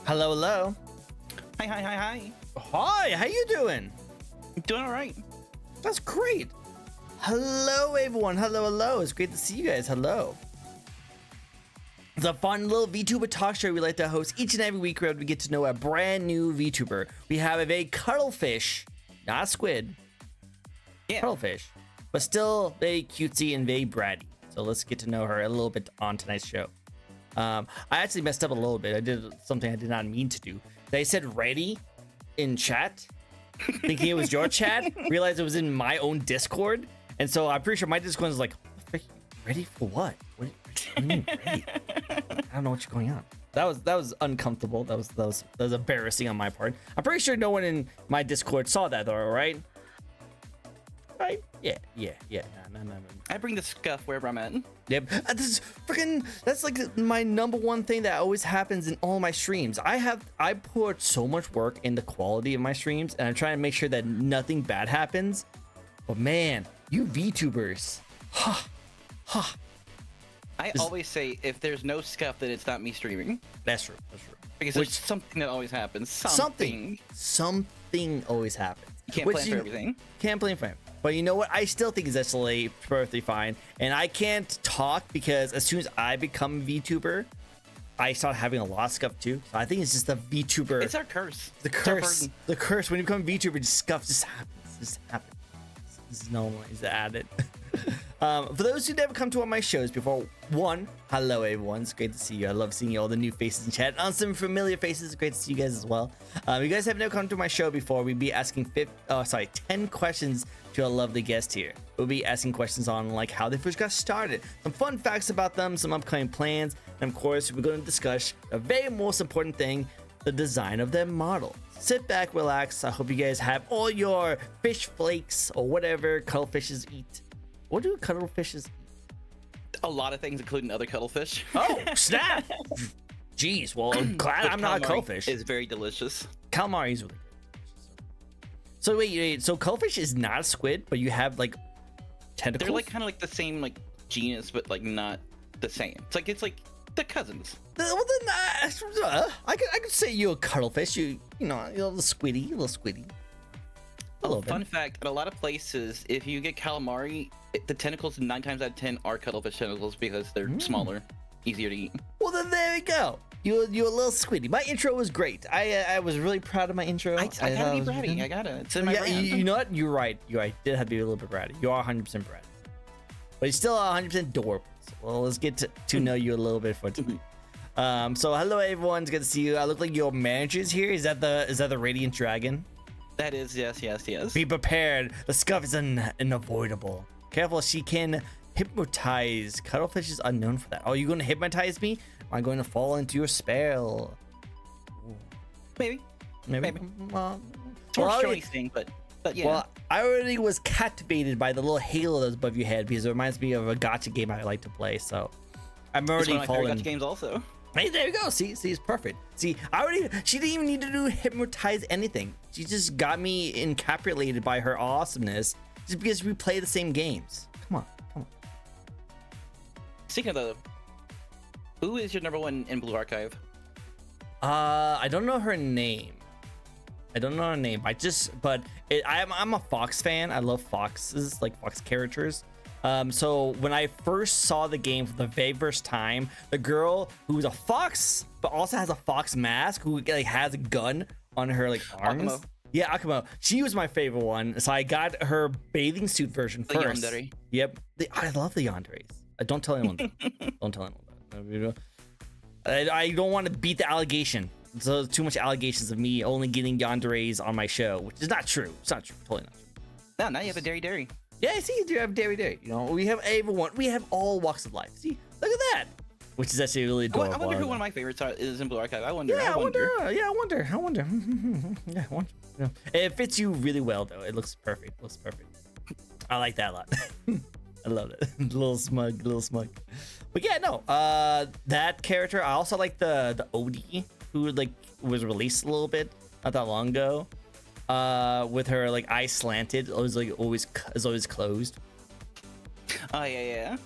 Hello, hello. Hi. Hi, how you doing? I'm doing all right. That's great. Hello, everyone. Hello. It's great to see you guys. Hello. It's a fun little VTuber talk show we like to host each and every week where we get to know a brand new VTuber. We have a very cuttlefish, not a squid, cuttlefish, but still very cutesy and very bratty. So let's get to know her a little bit on tonight's show. I actually messed up a little bit. I did something I did not mean to do. They said ready in chat, thinking it was your chat, realized it was in my own Discord. And so I'm pretty sure my Discord is like, ready for what? What do you mean ready? I don't know what's going on. That was uncomfortable. That was embarrassing on my part. I'm pretty sure no one in my Discord saw that though, right? Right? Yeah. No. I bring the scuff wherever I'm at. Yep. That's like my number one thing that always happens in all my streams. I put so much work in the quality of my streams, and I'm trying to make sure that nothing bad happens. But man, you VTubers. I always say if there's no scuff, then it's not me streaming. That's true. Because there's something that always happens. Something always happens. You can't plan for everything. Can't plan for everything. But you know what? I still think it's actually perfectly fine. And I can't talk because as soon as I become a VTuber, I start having a lot of scuff too. So I think it's just a VTuber. It's our curse. The curse. When you become a VTuber, scuff just happens. This is normal. It's added. For those who never come to one of my shows before, hello everyone. It's great to see you. I love seeing all the new faces in chat. And some familiar faces. It's great to see you guys as well. You guys have never come to my show before. We'd be asking 10 questions to a lovely guest here. We'll be asking questions on like how they first got started, some fun facts about them, some upcoming plans, and of course we're going to discuss the very most important thing, the design of their model. Sit back, relax. I hope you guys have all your fish flakes or whatever cuttlefishes eat. What do cuttlefishes eat? A lot of things, including other cuttlefish. Oh, snap! Jeez, well, I'm glad I'm not a cuttlefish. It's very delicious. Calamari is really good. So wait, so cuttlefish is not a squid, but you have like tentacles? They're like kind of like the same like genus, but like not the same. It's like the cousins. Well, then I could say you're a cuttlefish. You're a little squiddy, Fun fact: at a lot of places, if you get calamari, the tentacles 9 times out of 10 are cuttlefish tentacles because they're smaller, easier to eat. Well, then there we go. You're a little squiddy. My intro was great. I was really proud of my intro. I gotta be bratty. I gotta. It's in my brand. You know what? You're right. Did have to be a little bit bratty. You are 100% bratty, but you're still 100% adorable. So, well, let's get to know you a little bit for tonight. So hello everyone. It's good to see you. I look like your manager's here. Is that the Radiant Dragon? That is, yes. Be prepared. The scuff is unavoidable. Careful, she can hypnotize. Cuttlefishes are known for that. Oh, you going to hypnotize me? Am I going to fall into your spell? Maybe. Well, it's more Chuuni thing, but yeah. Well, I already was captivated by the little halo that's above your head because it reminds me of a gacha game I like to play. So I'm already it's one of my falling. favorite gacha games also. Hey, there you go. See, it's perfect. See, she didn't even need to do hypnotize anything. She just got me encapsulated by her awesomeness just because we play the same games. Come on. Speaking of who is your number one in Blue Archive? I don't know her name. I'm a Fox fan. I love foxes, like fox characters. So when I first saw the game for the very first time, the girl who's a fox but also has a fox mask, who like has a gun on her like arms. Akamo. Yeah, Akamo. She was my favorite one. So I got her bathing suit version first. The yandere. Yep. I love the yanderes. Don't tell anyone. Don't tell anyone that. I don't want to beat the allegation. So too much allegations of me only getting yanderes on my show, which is not true. It's not true. Totally not true. Now you have a dairy. Yeah, I see you do have dairy. We have everyone. We have all walks of life. See, look at that. Which is actually really adorable. I wonder who one of my favorites is in Blue Archive. I wonder. I wonder. Yeah, I wonder. It fits you really well, though. It looks perfect. I like that a lot. I love it. a little smug. But yeah, no. That character. I also like the Odie, who like was released a little bit not that long ago. With her like eyes slanted, always closed. Oh yeah.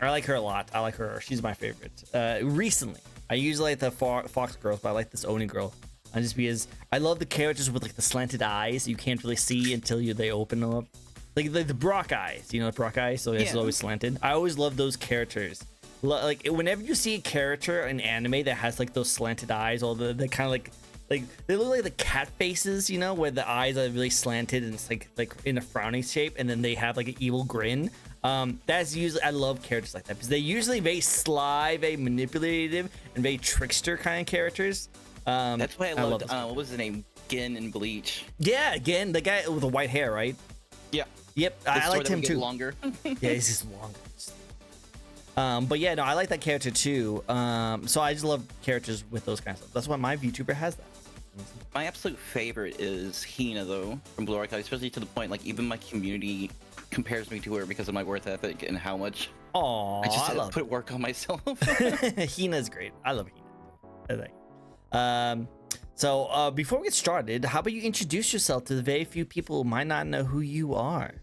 I like her a lot. She's my favorite. Recently, I usually like the fox girls, but I like this Oni girl. Just because I love the characters with like the slanted eyes you can't really see until they open them up. Like the Brock eyes, you know, the Brock eyes, so it's always slanted. I always love those characters. Like whenever you see a character in anime that has like those slanted eyes, or the kind of like they look like the cat faces, you know, where the eyes are really slanted and it's like in a frowning shape, and then they have like an evil grin. That's usually, I love characters like that because they're usually very sly, very manipulative, and very trickster kind of characters. That's why I loved what was his name? Gin in Bleach. Yeah, Gin, the guy with the white hair, right? Yeah. Yep, I liked him too. Longer. Yeah, he's just longer. But yeah, no, I like that character too. So I just love characters with those kinds of stuff. That's why my VTuber has that. My absolute favorite is Hina, though, from Blue Archive, especially to the point like even my community compares me to her because of my work ethic and how much I just put work on myself. Hina's great. I love Hina. I think. So before we get started, how about you introduce yourself to the very few people who might not know who you are?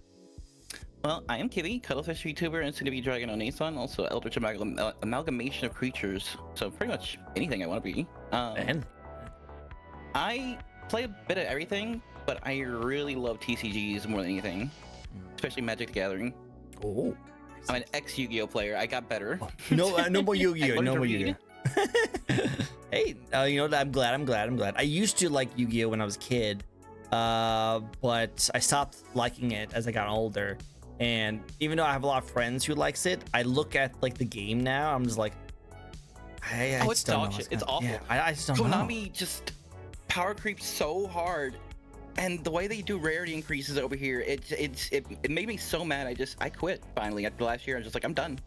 Well, I am Kitty, Cuttlefish VTuber, and soon to be Dragon on Nason, also Eldritch amalgamation of creatures. So pretty much anything I want to be. I play a bit of everything, but I really love TCGs more than anything, especially Magic the Gathering. Oh, I'm an ex-Yu-Gi-Oh player. I got better. No more Yu-Gi-Oh. No more Yu-Gi-Oh. Hey, you know, I'm glad. I used to like Yu-Gi-Oh when I was a kid, but I stopped liking it as I got older. And even though I have a lot of friends who likes it, I look at like the game now. I'm just like, I it's dog shit. It's awful. Yeah, I just don't know. Konami just power creeps so hard, and the way they do rarity increases over here, it made me so mad. I quit finally after last year. I'm just like, I'm done.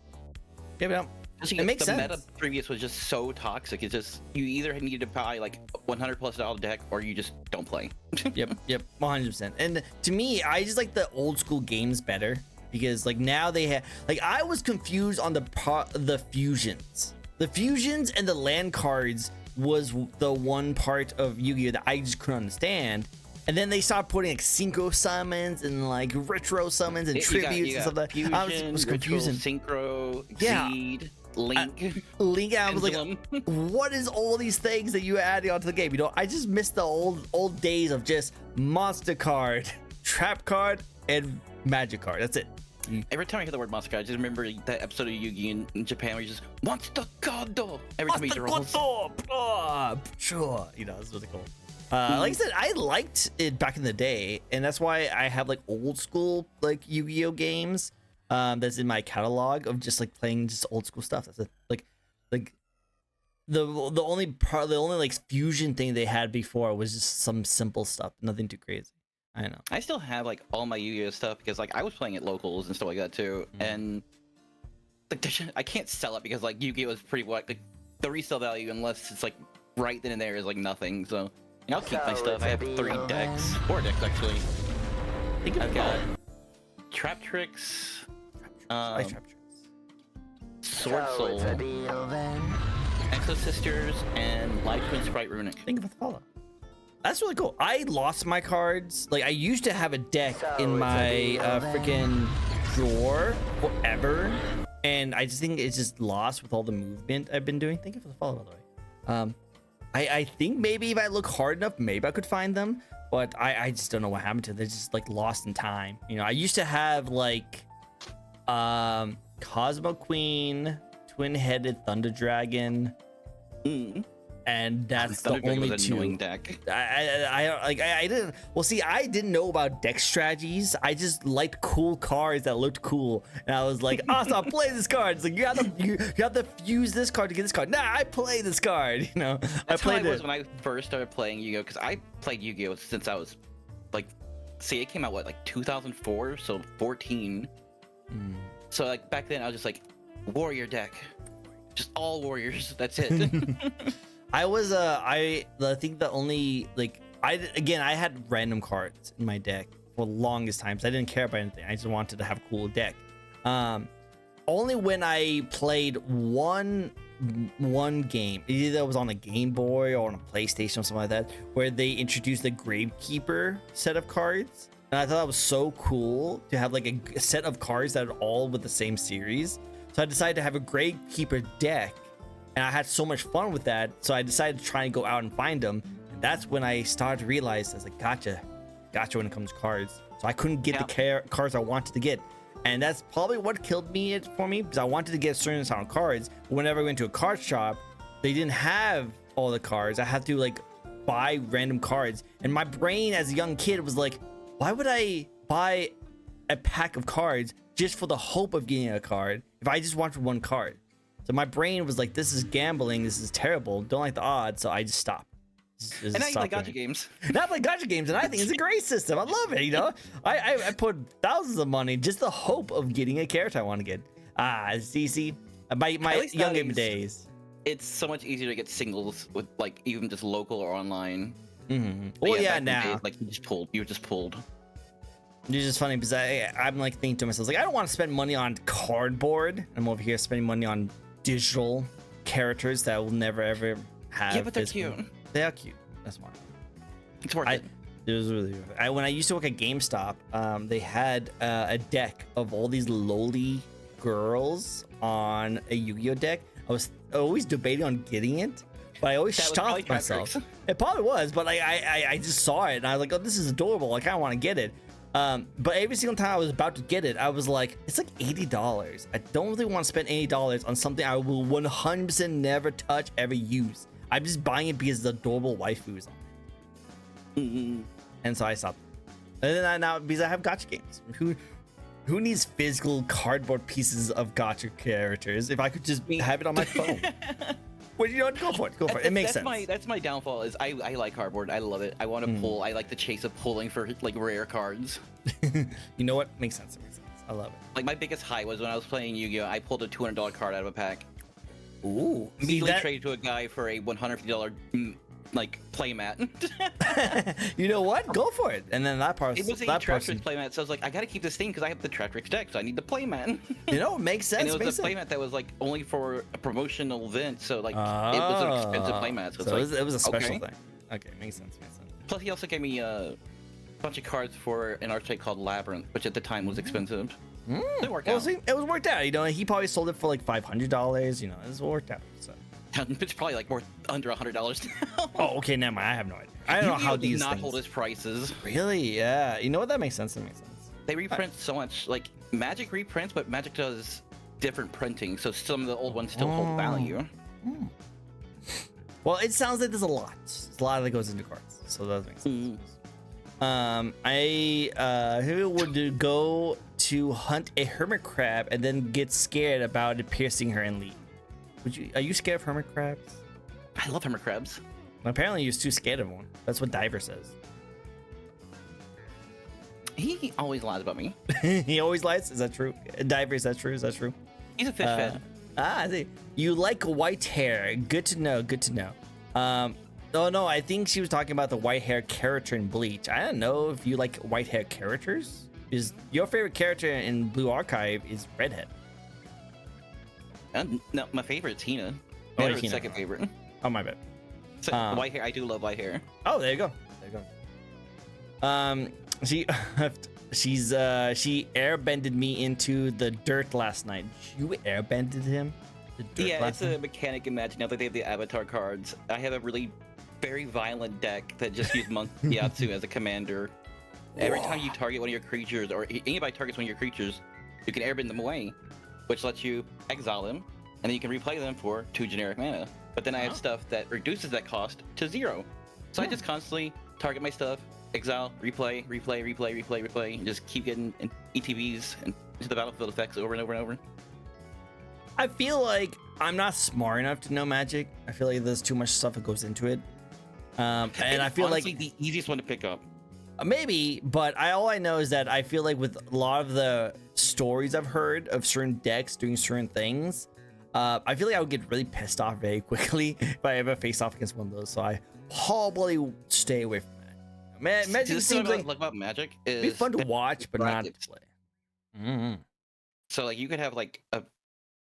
Yeah, but it makes sense. The meta previous was just so toxic. It's just you either needed to buy like $100+ deck or you just don't play. Yep, 100%. And to me, I just like the old school games better because like now they have like I was confused on the fusions. The fusions and the land cards was the one part of Yu-Gi-Oh that I just couldn't understand. And then they started putting like synchro summons and like retro summons and tributes and stuff like that. Fusion, was confusing. Synchro, Yeah. Xyz, Link. I was like, what is all these things that you adding onto the game? You know, I just miss the old days of just monster card, trap card, and magic card. That's it. Every time I hear the word monster card, I just remember that episode of Yu-Gi in Japan where you just monster card every time you rolls. Sure, you know, it's really cool. Like I said, I liked it back in the day, and that's why I have like old school like Yu-Gi-Oh games. That's in my catalog of just like playing just old school stuff. That's it. Like the only like fusion thing they had before was just some simple stuff, nothing too crazy. I know. I still have like all my Yu-Gi-Oh stuff because like I was playing at locals and stuff like that too, and like I can't sell it because like Yu-Gi-Oh is pretty like the resale value unless it's like right then and there is like nothing. So I'll keep my stuff. I have 4 decks actually. I've got Trap Tricks, Trap Tricks, Sword Soul, Exo Sisters, and Light Twin Sprite Runic. Think of the follow. That's really cool. I lost my cards. Like I used to have a deck in my freaking drawer forever, and I just think it's just lost with all the movement I've been doing. Thank you for the follow, by the way. I think maybe if I look hard enough, maybe I could find them, but I just don't know what happened to them. They're just like lost in time. You know, I used to have like Cosmo Queen, Twin-Headed Thunder Dragon, and that's the only two. Deck. I didn't. Well, see, I didn't know about deck strategies. I just liked cool cards that looked cool, and I was like, "Awesome, play this card." It's like you have to fuse this card to get this card. Nah, I play this card. You know, that's how I was when I first started playing Yu-Gi-Oh, because I played Yu-Gi-Oh since I was like, see, it came out what, like 2004, so 14. So like back then I was just like warrior deck, just all warriors. That's it. I was I think the only like I had random cards in my deck for the longest time, so I didn't care about anything. I just wanted to have a cool deck. Only when I played one game, either it was on a Game Boy or on a PlayStation or something like that, where they introduced the Gravekeeper set of cards, and I thought that was so cool to have like a set of cards that are all with the same series. So I decided to have a Gravekeeper deck and I had so much fun with that. So I decided to try and go out and find them. And that's when I started to realize I was like, gotcha when it comes to cards. So I couldn't get the cards I wanted to get. And that's probably what killed me for me, because I wanted to get a certain amount of cards. But whenever I went to a card shop, they didn't have all the cards. I had to like buy random cards. And my brain as a young kid was like, why would I buy a pack of cards just for the hope of getting a card if I just wanted one card? So my brain was like, this is gambling. This is terrible. Don't like the odds. So I just stopped. And now you play gacha games. Now I play gacha games, and I think it's a great system. I love it. You know, I put thousands of money just the hope of getting a character I want to get. See, my young game days. It's so much easier to get singles with like even just local or online. Oh yeah, now days, like you were just pulled. It's just funny because I'm like thinking to myself, like, I don't want to spend money on cardboard. I'm over here spending money on digital characters that I will never ever have. Yeah, but they're cute. They are cute. That's why. It's worth it. It was really when I used to work at GameStop, they had a deck of all these lowly girls on a Yu-Gi-Oh deck. I was always debating on getting it, but I always stopped myself. It probably was, but I just saw it and I was like, oh, this is adorable. I kind of want to get it. But every single time I was about to get it, I was like, it's like $80. I don't really want to spend $80 on something I will 100% never touch, ever use. I'm just buying it because the adorable waifus on it. And so I stopped. And then now because I have gacha games. Who needs physical cardboard pieces of gacha characters if I could just have it on my phone? Well, you know what? Go for it. Go for it. It makes sense. That's my downfall. Is I like cardboard. I love it. I want to pull. I like the chase of pulling for like rare cards. You know what? Makes sense. It makes sense. I love it. Like my biggest high was when I was playing Yu-Gi-Oh. I pulled a $200 card out of a pack. Ooh. Immediately traded to a guy for a $150 like playmat. You know what? Go for it. And then that part. It was a Tretrix playmat, so I was like, I gotta keep this thing because I have the Tretrix deck, so I need the playmat. You know, it makes sense. And it was a playmat that was like only for a promotional event, so like it was an expensive playmat. So, it was a special thing. Okay, makes sense. Plus, he also gave me a bunch of cards for an archetype called Labyrinth, which at the time was expensive. It worked out. See, it was worked out. You know, he probably sold it for like $500. You know, it was worked out. So it's probably like more under $100 now. Oh, okay, never mind. I have no idea. I don't know how these not hold his prices. Really? Yeah. You know what? That makes sense. That makes sense. They reprint so much. Like Magic reprints, but Magic does different printing, so some of the old ones still hold value. Well, it sounds like there's a lot. There's a lot that goes into cards, so that makes sense. Who would go to hunt a hermit crab and then get scared about it piercing her and leave? Are you scared of hermit crabs? I love hermit crabs. Apparently you're too scared of one. That's what Diver says. He always lies about me. He always lies? Is that true? Diver, is that true? Is that true? He's a fish fan. I see. You like white hair. Good to know. Good to know. Oh no, I think she was talking about the white hair character in Bleach. I don't know if you like white hair characters. Is your favorite character in Blue Archive is Redhead? No, my favorite is Hina. Oh, Her second favorite. Oh, my bad. So, white hair. I do love white hair. Oh, there you go. There you go. She airbended me into the dirt last night. You airbended him? The dirt yeah, it's a mechanic in Magic now that they have the avatar cards. I have a really very violent deck that just uses Monk Yatsu as a commander. Every time you target one of your creatures, or anybody targets one of your creatures, you can airbend them away, which lets you exile them, and then you can replay them for 2 generic mana. But then I have stuff that reduces that cost to 0. So I just constantly target my stuff, exile, replay, and just keep getting ETBs into the battlefield effects over and over and over. I feel like I'm not smart enough to know Magic. I feel like there's too much stuff that goes into it. And I feel honestly, like the easiest one to pick up. Maybe, but all I know is that I feel like with a lot of the stories I've heard of certain decks doing certain things, I feel like I would get really pissed off very quickly if I ever face off against one of those. So I probably stay away from that. Magic seems like about Magic is be fun to watch, but not to play. So like you could have like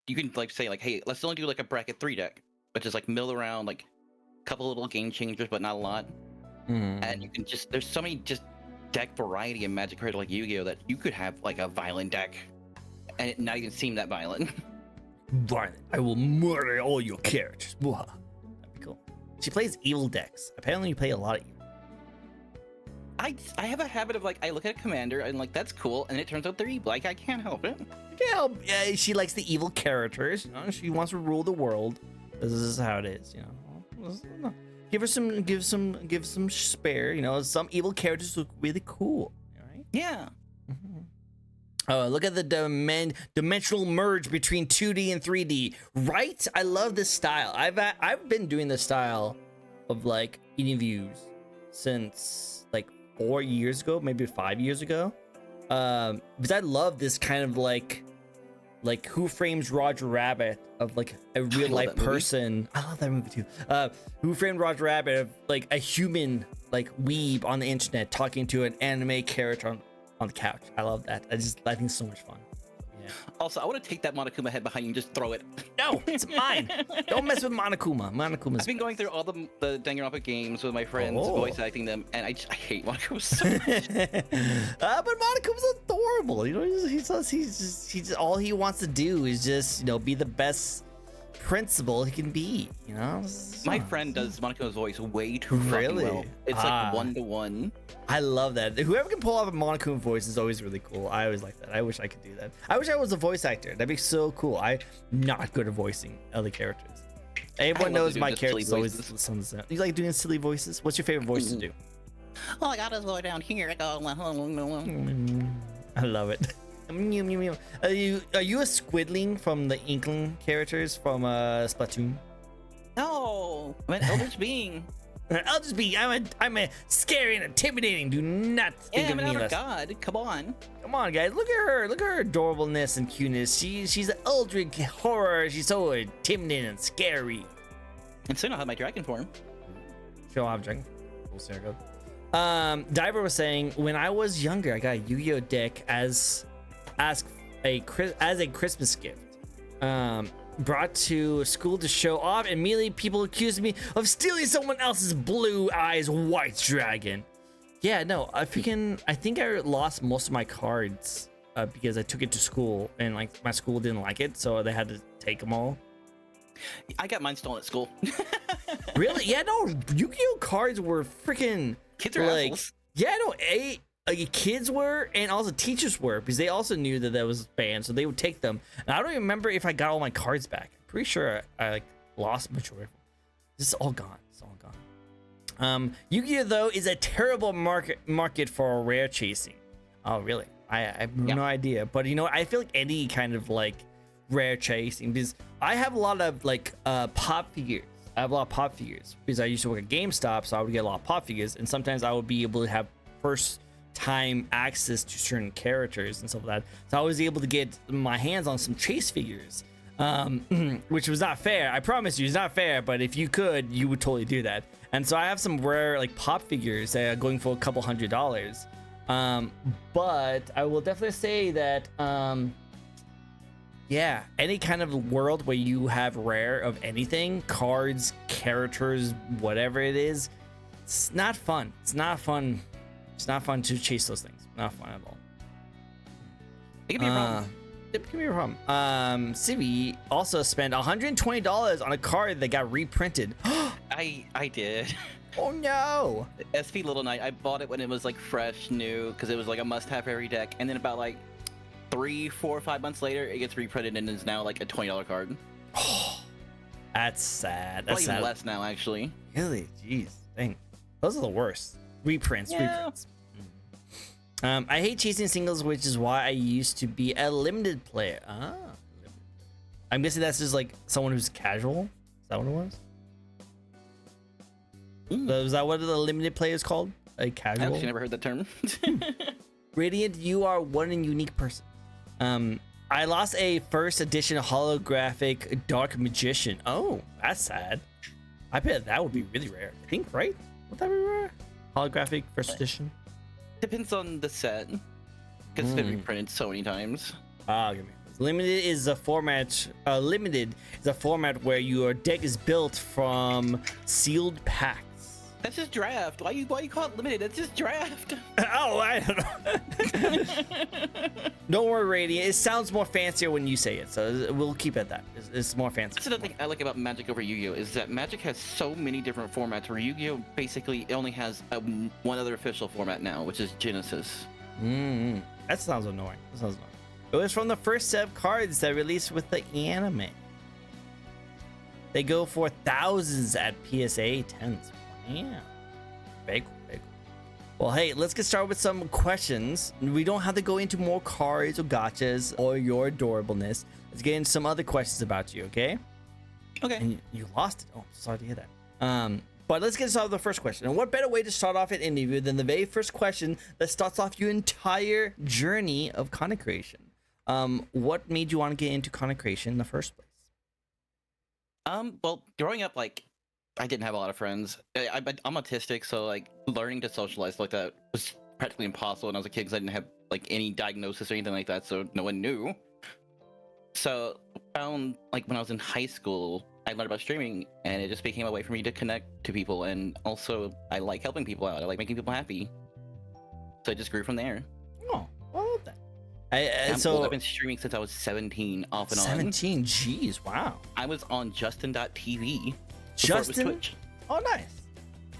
you can like say like, hey, let's only do like a bracket 3 deck, which is like mill around like a couple little game changers, but not a lot. And you can just there's so many just deck variety in Magic compared to like Yu-Gi-Oh that you could have like a violent deck and it not even seem that violent. violent. I will murder all your characters. That'd be cool. She plays evil decks. Apparently, you play a lot of evil. I have a habit of like I look at a commander and like that's cool, and it turns out they're evil. Like I can't help it. Yeah, she likes the evil characters. You know, she wants to rule the world. This is how it is. You know, give some spare. You know, some evil characters look really cool. Right? Yeah. Oh, look at the dimensional merge between 2D and 3D. Right? I love this style. I've been doing this style of like eating views since like 4 years ago, maybe 5 years ago. Because I love this kind of like Who Framed Roger Rabbit of like a real life person. I love that movie too. Who Framed Roger Rabbit of like a human like weeb on the internet talking to an anime character on the couch. I love that. I think it's so much fun. Yeah. Also, I want to take that Monokuma head behind you and just throw it. No, it's mine. Don't mess with Monokuma. Monokuma's I've been going through all the Danganronpa games with my friends, voice acting them, and I hate Monokuma so much. But Monokuma's adorable. You know, he's all he wants to do is just, you know, be the best principal he can be. You know, my friend does Monokuma's voice way too really fucking well. It's like 1-to-1. I love that. Whoever can pull off a Monokuma voice is always really cool. I always like that. I wish I could do that. I wish I was a voice actor. That'd be so cool. I'm not good at voicing other characters. Everyone knows my characters always sounds. You like doing silly voices? What's your favorite voice to do? Oh, I got this lower down here. I go. I love it. Are you a Squidling from the Inkling characters from Splatoon? No, I'm an Eldritch Being. I'll just be. I'm a scary and intimidating. Do not think of me less. God, come on. Come on, guys. Look at her. Look at her adorableness and cuteness. She's an eldritch horror. She's so intimidating and scary. And soon I'll have my dragon form. She'll have dragon. We'll see how it goes. Diver was saying, when I was younger, I got a Yu-Gi-Oh deck as a Christmas gift. Brought to school to show off. Immediately, people accused me of stealing someone else's blue eyes white dragon. Yeah, no, I think I lost most of my cards because I took it to school and like my school didn't like it, so they had to take them all. I got mine stolen at school. Really? Yeah, no, Yu-Gi-Oh cards were freaking kids are like assholes. Yeah, no, kids were, and also teachers were, because they also knew that was banned, so they would take them. And I don't even remember if I got all my cards back. I'm pretty sure I like lost majority. This is all gone. It's all gone. Yu-Gi-Oh though is a terrible market for rare chasing. Oh really? I have no idea. But you know, I feel like any kind of like rare chasing, because I have a lot of like pop figures. I have a lot of pop figures because I used to work at GameStop, so I would get a lot of pop figures, and sometimes I would be able to have first time access to certain characters and stuff like that. So I was able to get my hands on some chase figures, which was not fair. I promise you, it's not fair. But if you could, you would totally do that. And so I have some rare like pop figures that are going for a couple $100. But I will definitely say that, yeah, any kind of world where you have rare of anything, cards, characters, whatever it is, it's not fun. It's not fun. It's not fun to chase those things. Not fun at all. It can be a problem. It can be a problem. Civi also spent $120 on a card that got reprinted. I did. Oh no. SP Little Knight. I bought it when it was like fresh, new, because it was like a must-have for every deck. And then about like 3, 4, 5 months later, it gets reprinted and is now like a $20 card. Oh, that's sad. That's probably sad. Even less now, actually. Really? Jeez. Dang. Those are the worst. Reprints. I hate chasing singles, which is why I used to be a limited player. I'm guessing that's just like someone who's casual. Is that what it was? Is that what the limited player is called? A casual? I actually never heard that term. Radiant, you are one and unique person. I lost a first edition holographic Dark Magician. Oh, that's sad. I bet that would be really rare. I think, right? Would that be rare? Holographic first edition? Depends on the set. Because it's been reprinted so many times. Limited is a format. Limited is a format where your deck is built from sealed packs. That's just draft. Why you call it limited? That's just draft. Oh, I don't know. Don't worry, Radiant. It sounds more fancier when you say it, so we'll keep it at that. It's more fancy. That's the thing I like about Magic over Yu-Gi-Oh! Is that Magic has so many different formats, where Yu-Gi-Oh! Basically only has one other official format now, which is Genesis. That sounds annoying. It was from the first set of cards that released with the anime. They go for thousands at PSA 10s. Yeah. Very cool, very cool. Well, hey, let's get started with some questions. We don't have to go into more cards or gotchas or your adorableness. Let's get into some other questions about you, okay? Okay. And you lost it. Oh, sorry to hear that. But let's get started with the first question. And what better way to start off an interview than the very first question that starts off your entire journey of content creation? What made you want to get into content creation in the first place? Well, growing up, like, I didn't have a lot of friends. I'm autistic, so like learning to socialize like that was practically impossible when I was a kid, because I didn't have like any diagnosis or anything like that, so no one knew. So found like when I was in high school, I learned about streaming, and it just became a way for me to connect to people, and also I like helping people out. I like making people happy. So it just grew from there. Oh, I love that. So I've been streaming since I was 17, off and on. 17, jeez, wow. I was on Justin.tv. Justin? Oh, nice.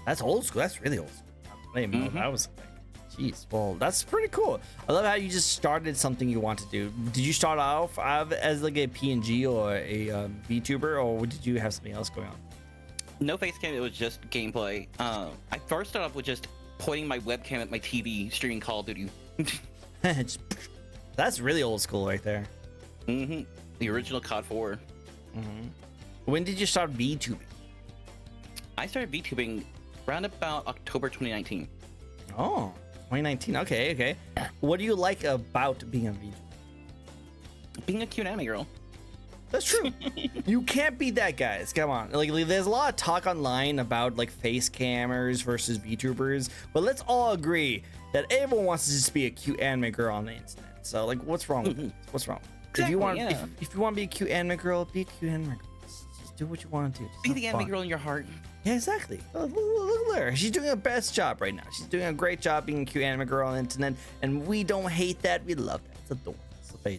That's old school. That's really old school. I didn't even know that was a thing. Jeez. Well, that's pretty cool. I love how you just started something you want to do. Did you start off as like a PNG or a VTuber, or did you have something else going on? No face cam. It was just gameplay. I first started off with just pointing my webcam at my TV, streaming Call of Duty. That's really old school right there. The original COD 4. When did you start VTubing? I started VTubing around about October 2019. Oh, 2019. Okay. What do you like about being a VTuber? Being a cute anime girl. That's true. You can't beat that, guys. Come on. Like, there's a lot of talk online about like face cammers versus VTubers, but let's all agree that everyone wants to just be a cute anime girl on the internet. So, like, what's wrong with this? What's wrong? Exactly, if you want, if you want to be a cute anime girl, be a cute anime girl. Just do what you want to do. Be the anime girl in your heart. Yeah, exactly. Look at her. She's doing her best job right now. She's doing a great job being a cute anime girl on the internet, and we don't hate that. We love that. It's adorable. It's I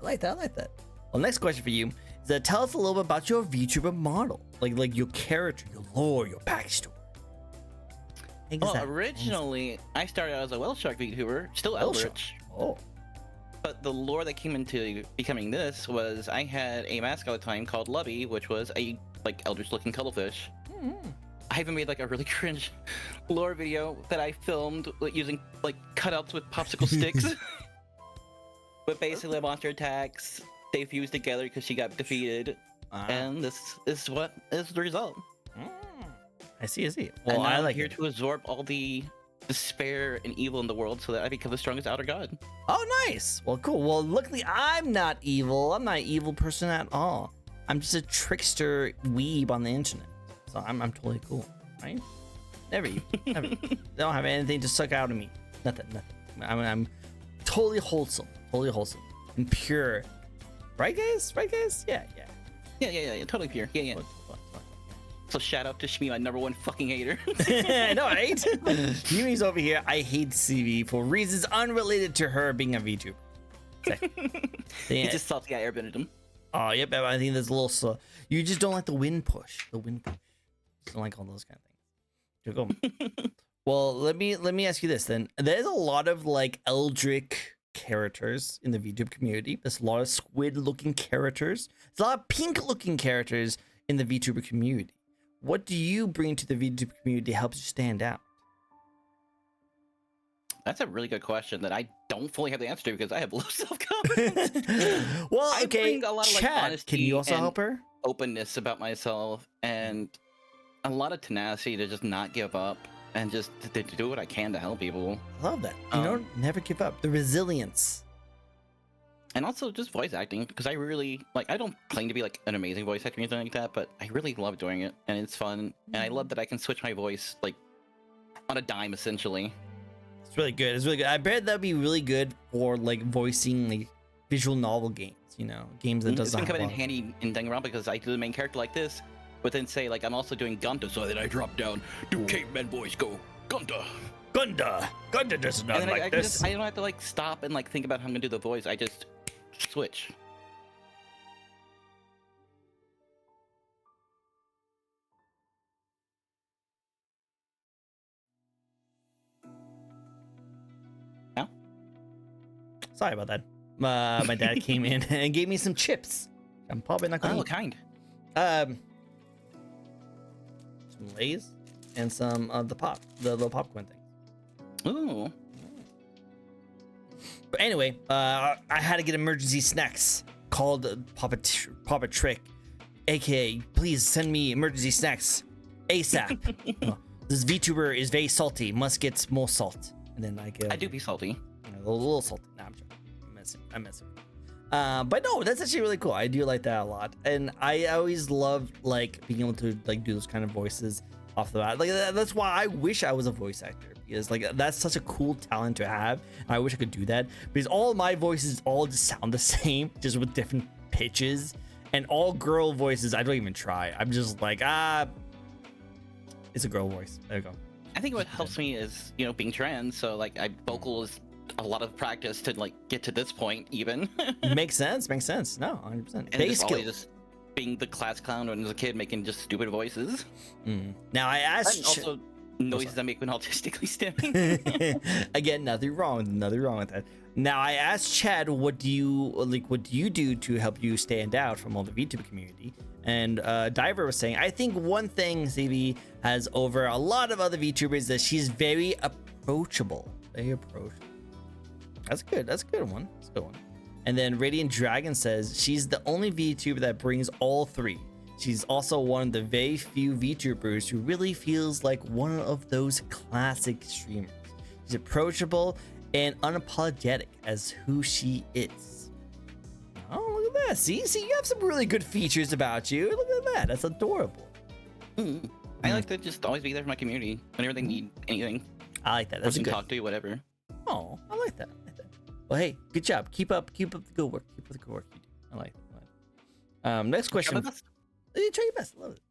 like that. Well, next question for you is that tell us a little bit about your VTuber model, like your character, your lore, your backstory. Well, originally I started out as a whale shark VTuber, still Eldritch. Oh. But the lore that came into becoming this was I had a mascot at the time called Lubby, which was a like eldritch-looking cuttlefish. I even made like a really cringe lore video that I filmed using like cutouts with popsicle sticks. But basically, monster attacks, they fused together because she got defeated, and this is what is the result. I see. Well, and I like here to absorb all the despair and evil in the world so that I become the strongest outer god. Oh, nice. Well, cool. Well, luckily, I'm not evil. I'm not an evil person at all. I'm just a trickster weeb on the internet. So I'm totally cool, right? Never evil. Never. They don't have anything to suck out of me. Nothing. I'm totally wholesome. And pure. Right, guys? Yeah. Yeah, totally pure. Yeah. So shout out to Shmi, my number one fucking hater. No, right? Yumi's over here. I hate CV for reasons unrelated to her being a VTuber. He just salty. I airbended him. Oh, yep. I think there's a little slow. You just don't like the wind push. You don't like all those kind of things. Well, let me ask you this then. There's a lot of like eldritch characters in the VTube community. There's a lot of squid-looking characters. There's a lot of pink-looking characters in the VTuber community. What do you bring to the VTube community that helps you stand out? That's a really good question that I don't fully have the answer to because I have low self-confidence. Well, I okay, bring a lot of like Chad, honesty can you also and help her? openness about myself and a lot of tenacity to just not give up and just to do what I can to help people. I love that. You know, never give up. The resilience. And also just voice acting, because I really, like, I don't claim to be, like, an amazing voice actor or anything like that, but I really love doing it, and it's fun, and I love that I can switch my voice, like, on a dime, essentially. It's really good. It's really good. I bet that'd be really good for, like, voicing, like, visual novel games, you know? Games that doesn't It's gonna have come in handy in Danganronpa, because I do the main character like this, but then say like I'm also doing Gunta, so then I drop down, do caveman voice, go Gunta. Gunda does not And then like this. I don't have to like stop and like think about how I'm gonna do the voice. I just switch. Yeah. Sorry about that. My dad came in and gave me some chips. I'm probably not gonna Oh, eat. kind. Some Lay's and some of the little popcorn thing. Ooh. But anyway, I had to get emergency snacks. Called Papa Trick, aka please send me emergency snacks ASAP. This VTuber is very salty. Must get more salt. And then I do be salty. A little salty. Nah, I'm joking. I'm messing. But no, that's actually really cool. I do like that a lot, and I always love like being able to like do those kind of voices off the bat. Like that's why I wish I was a voice actor, because like that's such a cool talent to have. I wish I could do that, because all my voices all just sound the same, just with different pitches, and all girl voices I don't even try. I'm just like it's a girl voice. There you go. I think what helps me is, you know, being trans, so like vocal is a lot of practice to like get to this point even. Makes sense. No, 100%. And Base just skill. always just being the class clown when I was a kid, making just stupid voices. Now I asked. And also noises I make when autistically stimming. Again, nothing wrong with that. Now I asked Chad, what do you do to help you stand out from all the VTuber community? And Diver was saying, I think one thing CB has over a lot of other VTubers is that she's very approachable. That's good. That's a good one. And then Radiant Dragon says she's the only VTuber that brings all three. She's also one of the very few VTubers who really feels like one of those classic streamers. She's approachable and unapologetic as who she is. Oh, look at that. See, you have some really good features about you. Look at that. That's adorable. I like to just always be there for my community whenever they need anything. I like that. That's Person good. talk to you, whatever. Oh, I like that. Well, hey, good job. Keep up the good work. Keep up the good work you do. I like that. Next question. You try your best. Love it.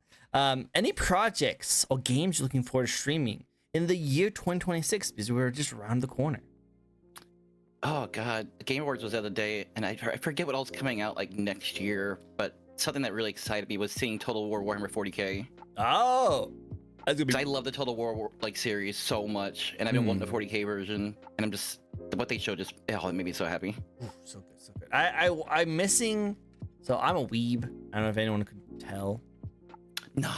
Any projects or games you're looking forward to streaming in the year 2026? Because we're just around the corner. Oh god, the Game Awards was the other day, and I forget what else is coming out like next year, but something that really excited me was seeing Total War Warhammer 40k. Oh, that's gonna be. I love the Total War like series so much, and I've been wanting the 40k version, and I'm just what they showed just it made me so happy. Ooh, so good. I'm missing. So I'm a weeb. I don't know if anyone could tell. Nah,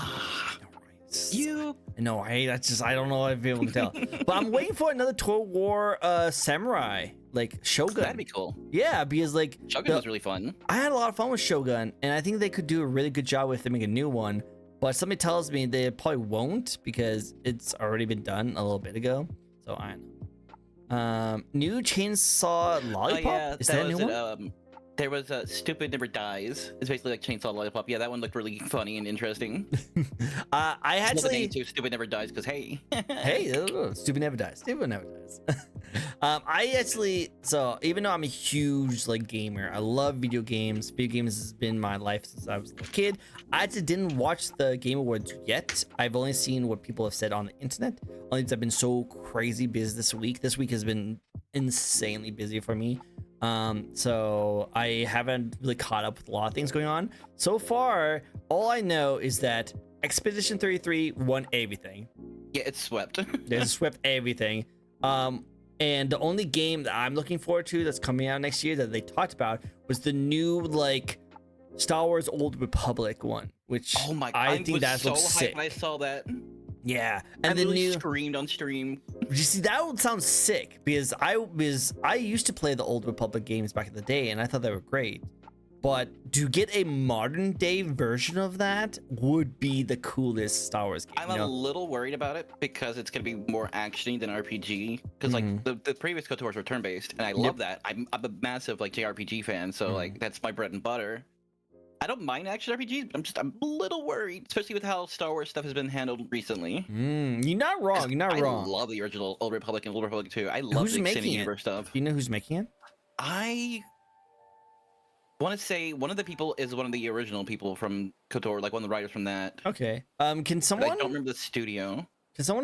you. No, that's just I don't know if people can tell. But I'm waiting for another Total War samurai, like Shogun. That'd be cool. Yeah, because like Shogun was really fun. I had a lot of fun with Shogun, and I think they could do a really good job with it, make a new one. But somebody tells me they probably won't because it's already been done a little bit ago. So I know. New Chainsaw Lollipop. Oh, yeah, Is that a new one? There was a Stupid Never Dies. It's basically like Chainsaw Lollipop. Yeah, that one looked really funny and interesting. I actually too. Stupid Never Dies because hey. Hey, Stupid Never Dies. Stupid Never Dies. I actually, so even though I'm a huge like gamer, I love video games. Video games has been my life since I was a little kid. I actually didn't watch the Game Awards yet. I've only seen what people have said on the internet. Only because I've been so crazy busy this week. This week has been insanely busy for me. So I haven't really caught up with a lot of things going on. So far, all I know is that Expedition 33 won everything. Yeah, it's swept. They swept everything. And the only game that I'm looking forward to that's coming out next year that they talked about was the new like Star Wars Old Republic one, which I think that so looks sick. When I saw that. Yeah, and and the really new screamed on stream. You see, that would sound sick because I used to play the Old Republic games back in the day, and I thought they were great. But to get a modern day version of that would be the coolest Star Wars game. I'm a little worried about it because it's gonna be more actiony than RPG. Because like the previous KOTORs were turn based, and I love that. I'm a massive like JRPG fan, so like that's my bread and butter. I don't mind action RPGs, but I'm a little worried, especially with how Star Wars stuff has been handled recently. You're not wrong. You're not wrong. I love the original Old Republic and Old Republic 2. I love the Extended Universe stuff. Do you know who's making it? I want to say one of the people is one of the original people from KOTOR, like one of the writers from that. Okay. Can But I someone don't remember the studio.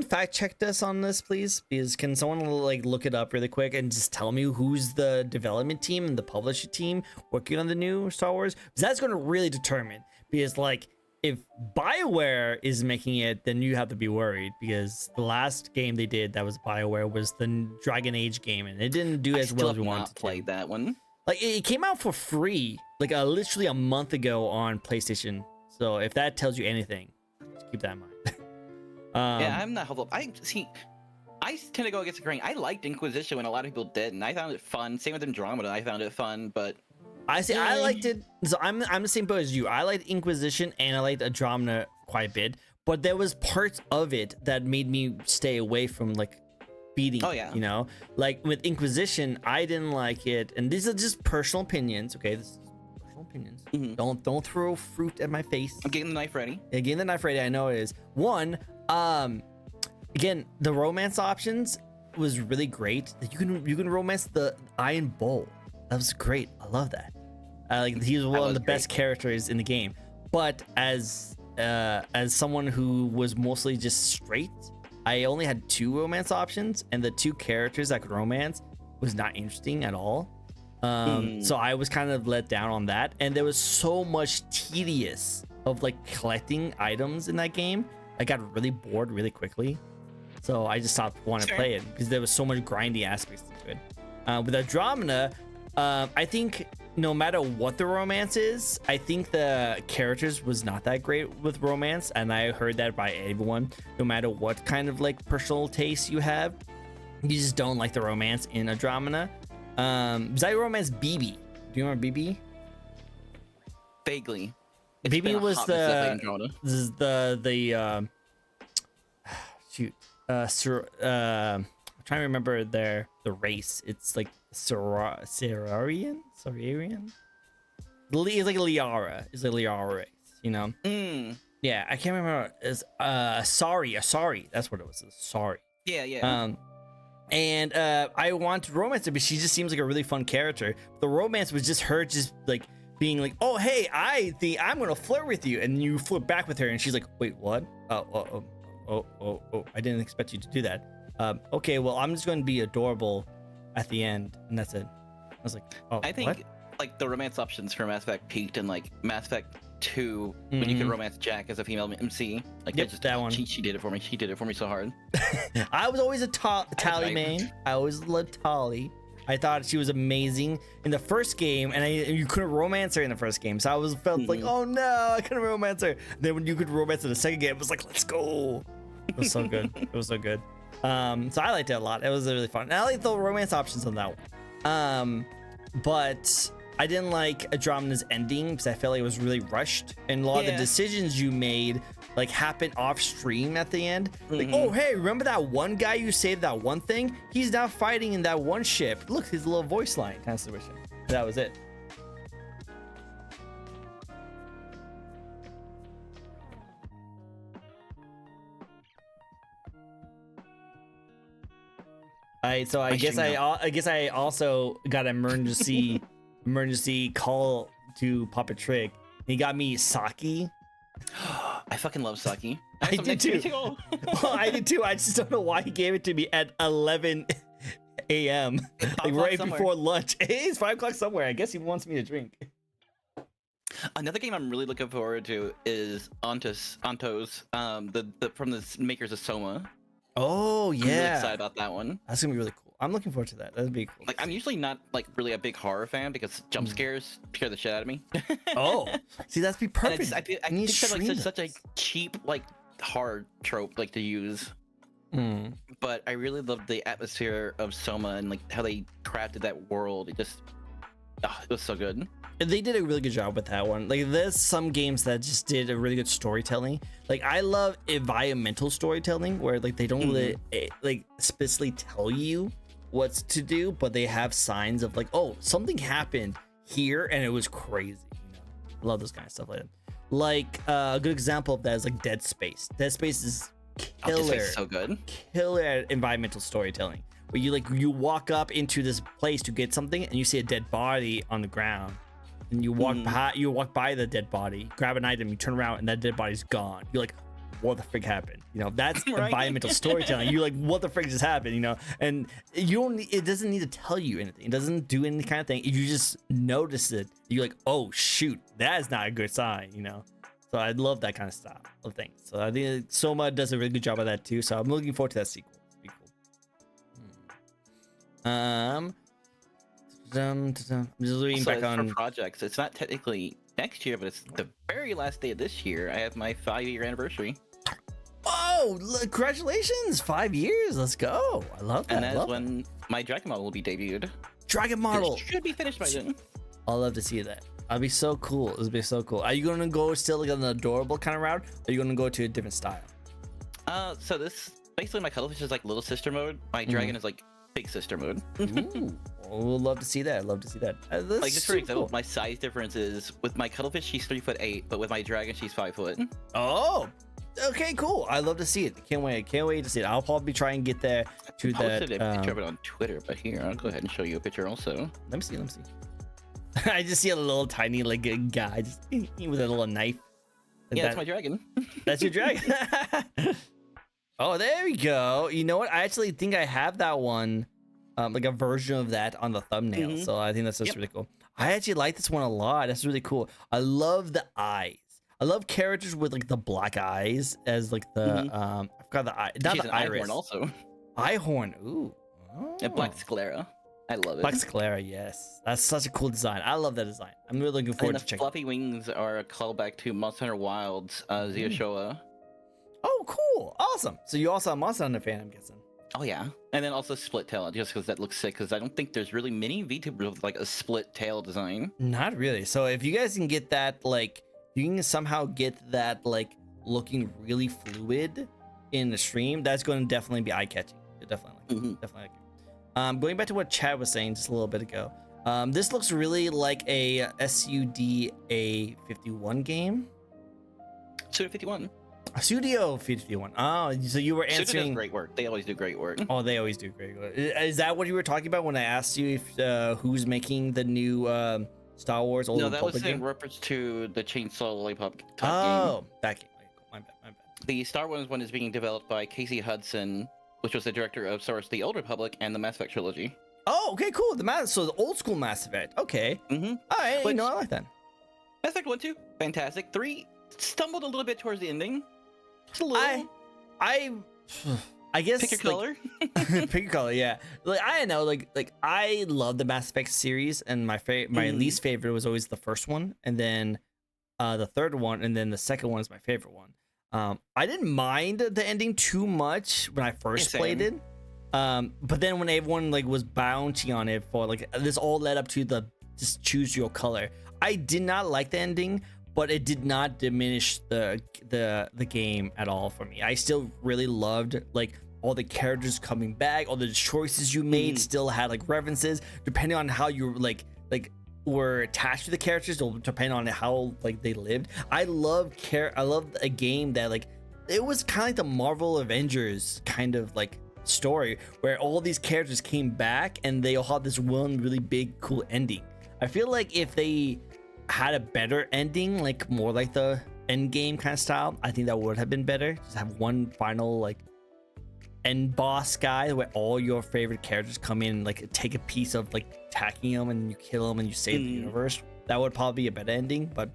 fact check this on this, please? Because can someone like look it up really quick and just tell me who's the development team and the publisher team working on the new Star Wars? Because that's going to really determine. Because like if BioWare is making it, then you have to be worried, because the last game they did that was BioWare was the Dragon Age game, and it didn't do as well as we wanted to. Played that one. Like it came out for free, like literally a month ago on PlayStation. So if that tells you anything, just keep that in mind. Yeah, I'm not hopeful. I tend to go against the grain. I liked Inquisition when a lot of people didn't. I found it fun. Same with Andromeda. I found it fun, but I liked it. So I'm the same boat as you. I liked Inquisition and I liked Andromeda quite a bit, but there was parts of it that made me stay away from like beating. Oh yeah. You know, like with Inquisition, I didn't like it, and these are just personal opinions. Okay, this is personal opinions. Don't throw fruit at my face. I'm getting the knife ready. Getting the knife ready. I know it is. One, again, the romance options was really great. You can romance the Iron Bull. That was great. I love that. Like he was one of the best characters in the game. But as someone who was mostly just straight, I only had 2 romance options, and the 2 characters I could romance was not interesting at all. So I was kind of let down on that, and there was so much tedious of like collecting items in that game. I got really bored really quickly, so I just stopped wanting to play it because there was so much grindy aspects to it. With Andromeda, I think no matter what the romance is, I think the characters was not that great with romance, and I heard that by everyone. No matter what kind of like personal taste you have, you just don't like the romance in Andromeda. Because I romance BB. Do you remember BB? Vaguely. BB was I'm trying to remember the race. It's like Serarian? It's like a Liara. It's a Liara race, you know? Yeah, I can't remember. It's Asari. That's what it was. Sorry. Yeah. And I want to romance her, but she just seems like a really fun character. The romance was just her just like being like, oh hey, I think I'm gonna flirt with you, and you flirt back with her, and she's like, wait, what? Oh, I didn't expect you to do that. Okay, well, I'm just going to be adorable at the end, and that's it. I was like, oh, I think what? like the romance options for Mass Effect peaked in like Mass Effect 2 when you could romance Jack as a female MC. Like that one. She did it for me. She did it for me so hard. I was always a Tali main. I always loved Tali. I thought she was amazing in the first game, and you couldn't romance her in the first game, so I felt like, oh no, I couldn't romance her. Then when you could romance her in the second game, it was like, let's go. It was so good. It was so good. So I liked it a lot. It was really fun. And I liked the romance options on that one. But I didn't like Andromeda's ending because I felt like it was really rushed, and a lot of the decisions you made like happened off stream at the end. Like, oh hey, remember that one guy you saved that one thing? He's now fighting in that one ship. Look, his little voice line kind of situation. That was it. So I guess I also got an emergency call to Papa Trick. He got me sake. I fucking love sake. I did too. Well, I did too. I just don't know why he gave it to me at 11 a.m. like right before lunch. It's 5 o'clock somewhere. I guess he wants me to drink. Another game I'm really looking forward to is Ontos, the from the makers of Soma. Oh yeah, I'm really excited about that one. That's gonna be really cool. I'm looking forward to that. That'd be cool. Like, I'm usually not like really a big horror fan because jump scares scare the shit out of me. Oh, see, that'd be perfect. I think that's like such a cheap like horror trope like to use. But I really love the atmosphere of Soma and like how they crafted that world. It was so good. They did a really good job with that one. Like, there's some games that just did a really good storytelling. Like, I love environmental storytelling where like they don't really like specifically tell you what's to do, but they have signs of like, oh, something happened here and it was crazy. You know, I love this kind of stuff like that. Like a good example of that is like Dead Space. Dead Space is killer. Dead Space is so good. Killer at environmental storytelling. Where you walk up into this place to get something and you see a dead body on the ground. and you walk by the dead body, grab an item, you turn around, and that dead body's gone. You're like, what the frick happened? You know, that's Right. environmental storytelling. You're like, what the frick just happened? You know, and you don't. It doesn't need to tell you anything. It doesn't do any kind of thing. If you just notice it, you're like, oh shoot, that is not a good sign. You know, so I love that kind of style of things. So I think Soma does a really good job of that too. So I'm looking forward to that sequel. It'll be cool. I'm just reading Also, back on for projects. It's not technically next year, but it's the very last day of this year. I have my 5-year anniversary. Oh, congratulations! 5 years. Let's go. I love that. And that is when my Dragon model will be debuted. Dragon model. It should be finished by then. I'll love to see that. That'd be so cool. It'll be so cool. Are you gonna go still like an adorable kind of route? Or are you gonna go to a different style? So this basically my cuttlefish is like little sister mode. My dragon is like big sister mode. Ooh, we'll love to see that. I'd love to see that. Like just for example, my size difference is with my cuttlefish she's 3'8", but with my dragon she's 5 foot. Oh, okay, cool. I love to see it. Can't wait. Can't wait to see it. I'll probably try and get there to I that. posted a picture of it on Twitter, but here I'll go ahead and show you a picture also. Let me see. Let me see. I just see a little tiny like a guy just with a little knife. Yeah, that's my dragon. That's your dragon. Oh, there we go. You know what? I actually think I have that one, like a version of that on the thumbnail. So I think that's just really cool. I actually like this one a lot. That's really cool. I love the eyes. I love characters with like the black eyes as like the I forgot the eye. Not She's the an iris. Eyehorn also. Eyehorn. Ooh. And black sclera. I love it. Black sclera. Yes, that's such a cool design. I love that design. I'm really looking forward to the checking. fluffy wings are a callback to Monster Hunter Wilds, Zioshoa. Oh, cool. Awesome. So you also a Monster Hunter fan, I'm guessing. Oh yeah, and then also split tail, just because that looks sick. Because I don't think there's really many VTubers with like a split tail design. Not really. So if you guys can get that, like, you can somehow get that, like, looking really fluid in the stream, that's going to definitely be eye-catching. Definitely. Definitely. Going back to what Chad was saying just a little bit ago. This looks really like a SUDA 51 game. Suda 51. Studio 51. Oh, so you were Suda answering. does great work. They always do great work. Oh, they always do great work. Is that what you were talking about when I asked you if who's making the new Star Wars Old No, that was Republic in game? reference to the Chainsaw Lollipop type game. Oh, that game. My bad. My bad. The Star Wars one is being developed by Casey Hudson, which was the director of Star Wars: The Old Republic and the Mass Effect trilogy. Oh, okay, cool. So the old school Mass Effect. Okay. All right. Which- I like that. Mass Effect 1, 2, fantastic. 3 stumbled a little bit towards the ending. Just a little. I guess Pick your color. pick your color, yeah. Like I don't know, like I love the Mass Effect series, and my least favorite was always the first one, and then the third one, and then the second one is my favorite one. I didn't mind the ending too much when I first played it. But then when everyone like was bounty on it for like this all led up to the just choose your color. I did not like the ending, but it did not diminish the game at all for me. I still really loved like all the characters coming back, all the choices you made still had like references depending on how you were attached to the characters, or depending on how like they lived. I love a game that like it was kind of like the Marvel Avengers kind of like story where all these characters came back and they all had this one really big cool ending. I feel like if they had a better ending, like more like the end game kind of style, I think that would have been better. Just have one final like end boss guy where all your favorite characters come in and like take a piece of like attacking them and you kill them and you save the universe. That would probably be a better ending. But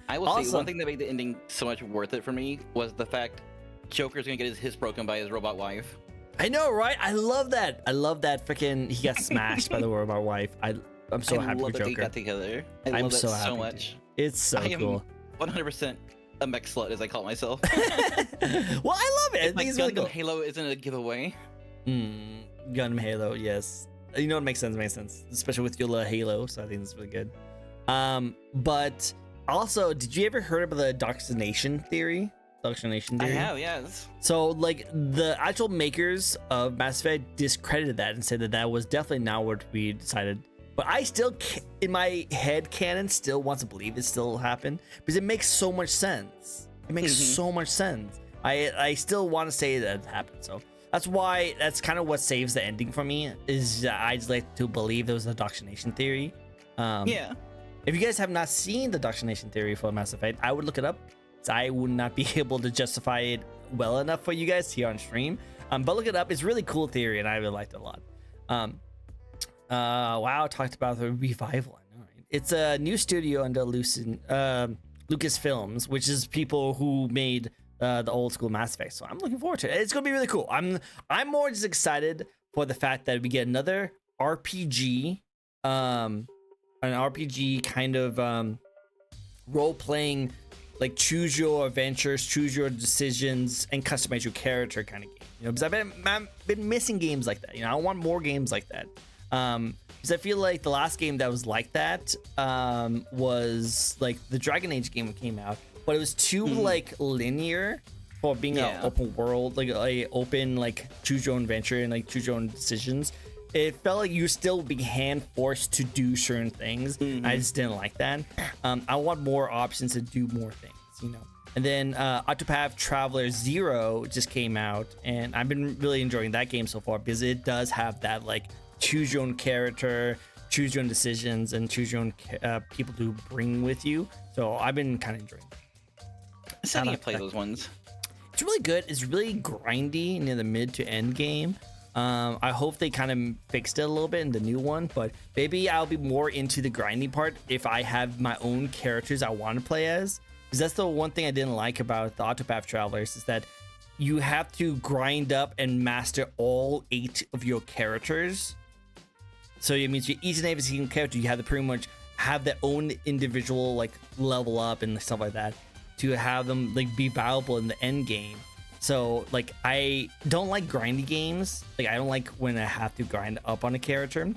I will say one thing that made the ending so much worth it for me was the fact Joker's gonna get his broken by his robot wife. I know, right? I love that. I love that freaking he got smashed by the robot wife. I'm so happy for that Joker. they got together. I'm so happy happy much. It's so cool. 100% a mech slut, as I call myself. Well, I love it. I think it's really cool. Halo isn't a giveaway. Gundam Halo, yes. You know, it makes sense, especially with your little Halo. So I think it's really good. But also, did you ever heard about the Doctrination theory? I have, yes. So like the actual makers of Mass Effect discredited that and said that that was definitely not what we decided. But I still, in my head canon, still want to believe it still happened because it makes so much sense. It makes so much sense. I still want to say that it happened. So that's kind of what saves the ending for me, is I just like to believe there was a Doctrination theory. Yeah, If you guys have not seen the doctrination theory for Mass Effect, I would look it up. I would not be able to justify it well enough for you guys here on stream. But look it up. It's really cool theory, and I really liked it a lot. WoW talked about the revival. I know, right? It's a new studio under Lucasfilms, which is people who made the old school Mass Effect. So I'm looking forward to it. It's gonna be really cool. I'm more just excited for the fact that we get another RPG, an RPG kind of role-playing, like choose your adventures, choose your decisions, and customize your character kind of game. You know, because I've been missing games like that. You know, I want more games like that. Because I feel like the last game that was like that was like the Dragon Age game that came out, but it was too like linear for being an open world, like a open like choose your own adventure and like choose your own decisions. It felt like you still being hand forced to do certain things. I just didn't like that. I want more options to do more things, you know. And then Octopath Traveler 0 just came out, and I've been really enjoying that game so far because it does have that like choose your own character, choose your own decisions, and choose your own people to bring with you. So I've been kind of enjoying it. I still need to play those ones. It's really good. It's really grindy near the mid to end game. I hope they kind of fixed it a little bit in the new one, but maybe I'll be more into the grinding part if I have my own characters I want to play as. Because that's the one thing I didn't like about the Octopath Travelers is that you have to grind up and master all 8 of your characters. So it means each and every single character you have to pretty much have their own individual like level up and stuff like that to have them like be valuable in the end game. So like I don't like grindy games. Like I don't like when I have to grind up on a character.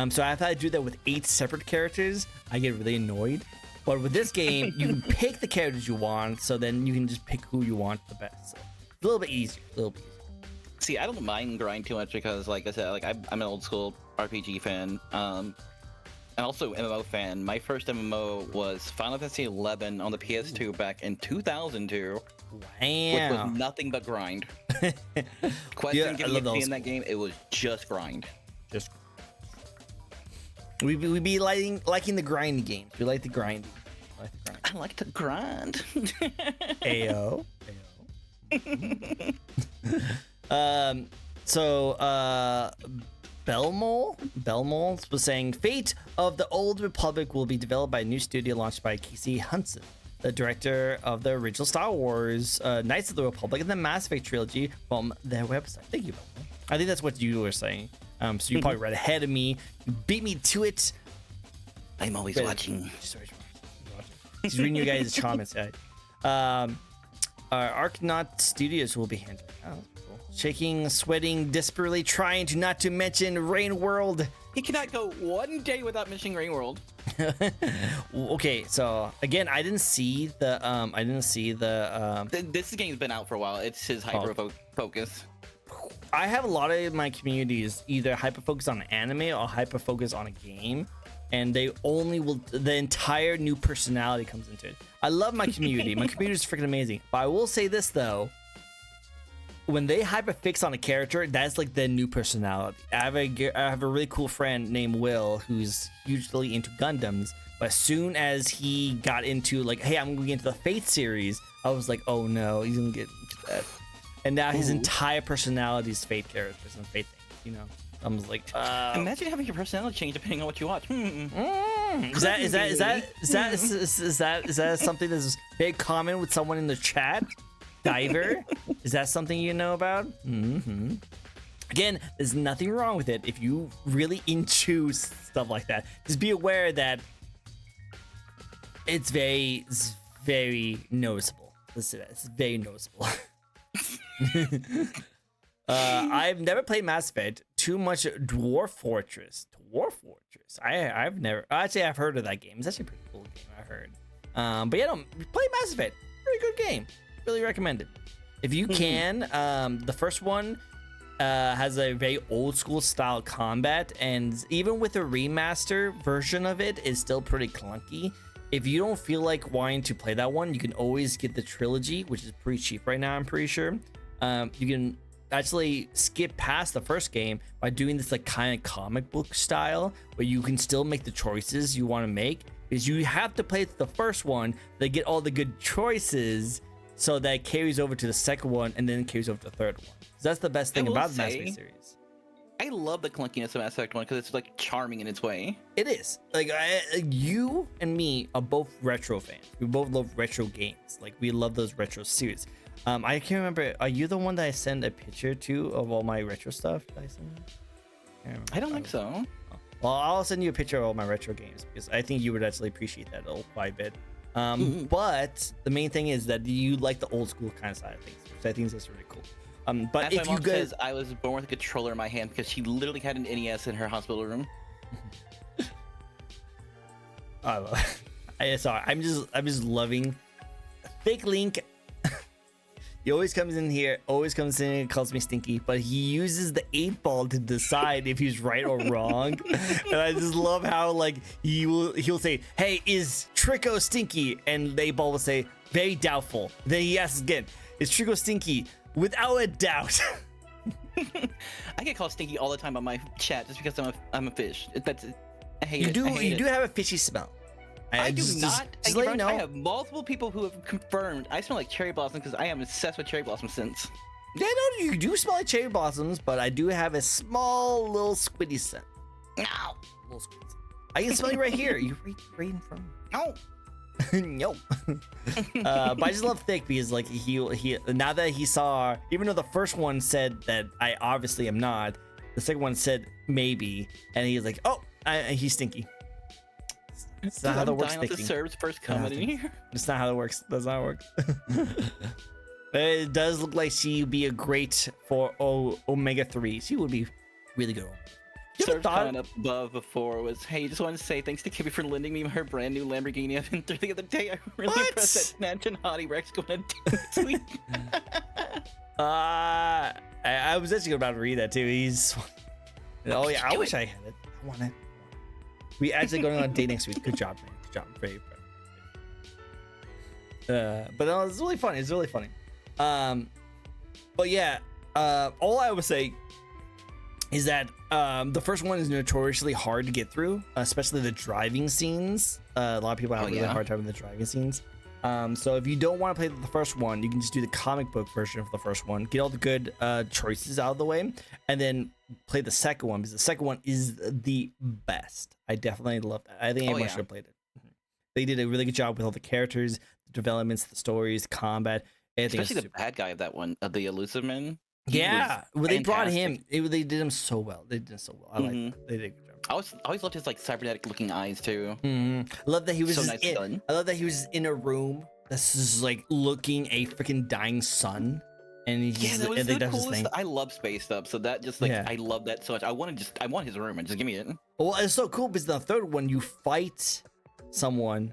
So if I do that with 8 separate characters, I get really annoyed. But with this game, you can pick the characters you want, so then you can just pick who you want the best. So a little bit easier. See, I don't mind grind too much because, like I said, like I'm an old school RPG fan, and also MMO fan. My first MMO was Final Fantasy 11 on the PS2 back in 2002. Wow. Which was nothing but grind. Question getting in that game, it was just grind. Just we be liking the grindy games. We like the grinding. I like to grind. Ayo. So Belmol was saying Fate of the Old Republic will be developed by a new studio launched by Casey Hudson, the director of the original Star Wars, Knights of the Republic, and the Mass Effect trilogy from their website. Thank you, Belmol. I think that's what you were saying. So you probably read ahead of me. You beat me to it. I'm always watching. He's reading you guys' comments. Arknaut Studios will be handling. Oh, cool. Shaking, sweating, desperately trying to not to mention Rain World. He cannot go one day without mentioning Rain World. Okay, so again, I didn't see the This game's been out for a while. It's his hyper focus. I have a lot of my communities either hyper focus on anime or hyper focus on a game, and they only will the entire new personality comes into it. I love my community. My community is freaking amazing. But I will say this though, when they hyper fix on a character, that's like the new personality. I have a really cool friend named Will who's hugely into Gundams, but as soon as he got into like, hey, I'm going to get into the Fate series, I was like, oh no, he's gonna get into that. And now his entire personality is Fate characters and Fate things, you know. I was like, imagine having your personality change depending on what you watch. Is that something that's very common with someone in the chat? Diver, is that something you know about? Again, there's nothing wrong with it if you really into stuff like that. Just be aware that it's very noticeable. Listen, it's very noticeable. I've never played Mass Effect. Too much Dwarf Fortress. I've never actually. I've heard of that game. It's actually a pretty cool game. I heard. But yeah, play Mass Effect. Very good game. Really recommend it if you can. The first one has a very old school style combat, and even with a remaster version of it is still pretty clunky. If you don't feel like wanting to play that one, you can always get the trilogy, which is pretty cheap right now, I'm pretty sure. You can actually skip past the first game by doing this like kind of comic book style where you can still make the choices you want to make, is you have to play the first one to get all the good choices, so that it carries over to the second one and then carries over to the third one. So that's the best thing about the Mass Effect series. I love the clunkiness of Mass Effect 1 because it's like charming in its way. It is. Like you and me are both retro fans. We both love retro games. Like we love those retro series. I can't remember. Are you the one that I send a picture to of all my retro stuff that I send? I don't think so. Well, I'll send you a picture of all my retro games because I think you would actually appreciate that quite a bit. But the main thing is that you like the old school kind of side of things, which I think is just really cool. But if you guys, I was born with a controller in my hand because she literally had an NES in her hospital room. Sorry, I'm just loving Fake Link. He always comes in here, and calls me stinky, but he uses the 8-ball to decide if he's right or wrong. And I just love how like he'll say, "Hey, is Tricko stinky?" And the 8-ball will say, "Very doubtful." Then he asks again, "Is Tricko stinky?" Without a doubt. I get called stinky all the time on my chat just because I'm a fish. I hate it. You do have a fishy smell. I do not. Just let you know. I have multiple people who have confirmed I smell like cherry blossom because I am obsessed with cherry blossom scents. Yeah, no, you do smell like cherry blossoms, but I do have a small little squiddy scent. No. Little squiddy scent. I can smell you right here. You're right in front of me. No. No. But I just love Thick because like he now that he saw, even though the first one said that I obviously am not, the second one said maybe, and he's like, oh, he's stinky. That's not how that works. The Serbs first coming in here. It's not how that works. That's not how it works. It does look like she would be a great for Omega 3. She would be really good. Serb's comment up above before was, hey, just wanted to say thanks to Kibby for lending me her brand new Lamborghini I've been through the other day. I really impressed that Snatch and Hottie Rex going to do this week. I was actually about to read that too. Oh yeah, I wish I had it. I want it. We actually going on a date next week. Good job, man. Good job. Very proud. But no, it's really funny. It's really funny. But yeah, all I would say is that the first one is notoriously hard to get through, especially the driving scenes. A lot of people have a really hard time with the driving scenes. So if you don't want to play the first one, you can just do the comic book version of the first one, get all the good choices out of the way, and then play the second one, because the second one is the best. I definitely love that. I think everyone should have played it. They did a really good job with all the characters, the developments, the stories, the combat. Especially the bad guy of that one, the elusive man. Yeah, well, they brought him. They did him so well. They did him so well. I like that. They did a good job. I always loved his like cybernetic looking eyes too. I love that he was so nice done. I love that he was in a room that's just like looking a freaking dying sun, and he's that was the coolest thing. I love space stuff, so that just like I love that so much. I want his room and just give me it. Well, it's so cool because the third one you fight someone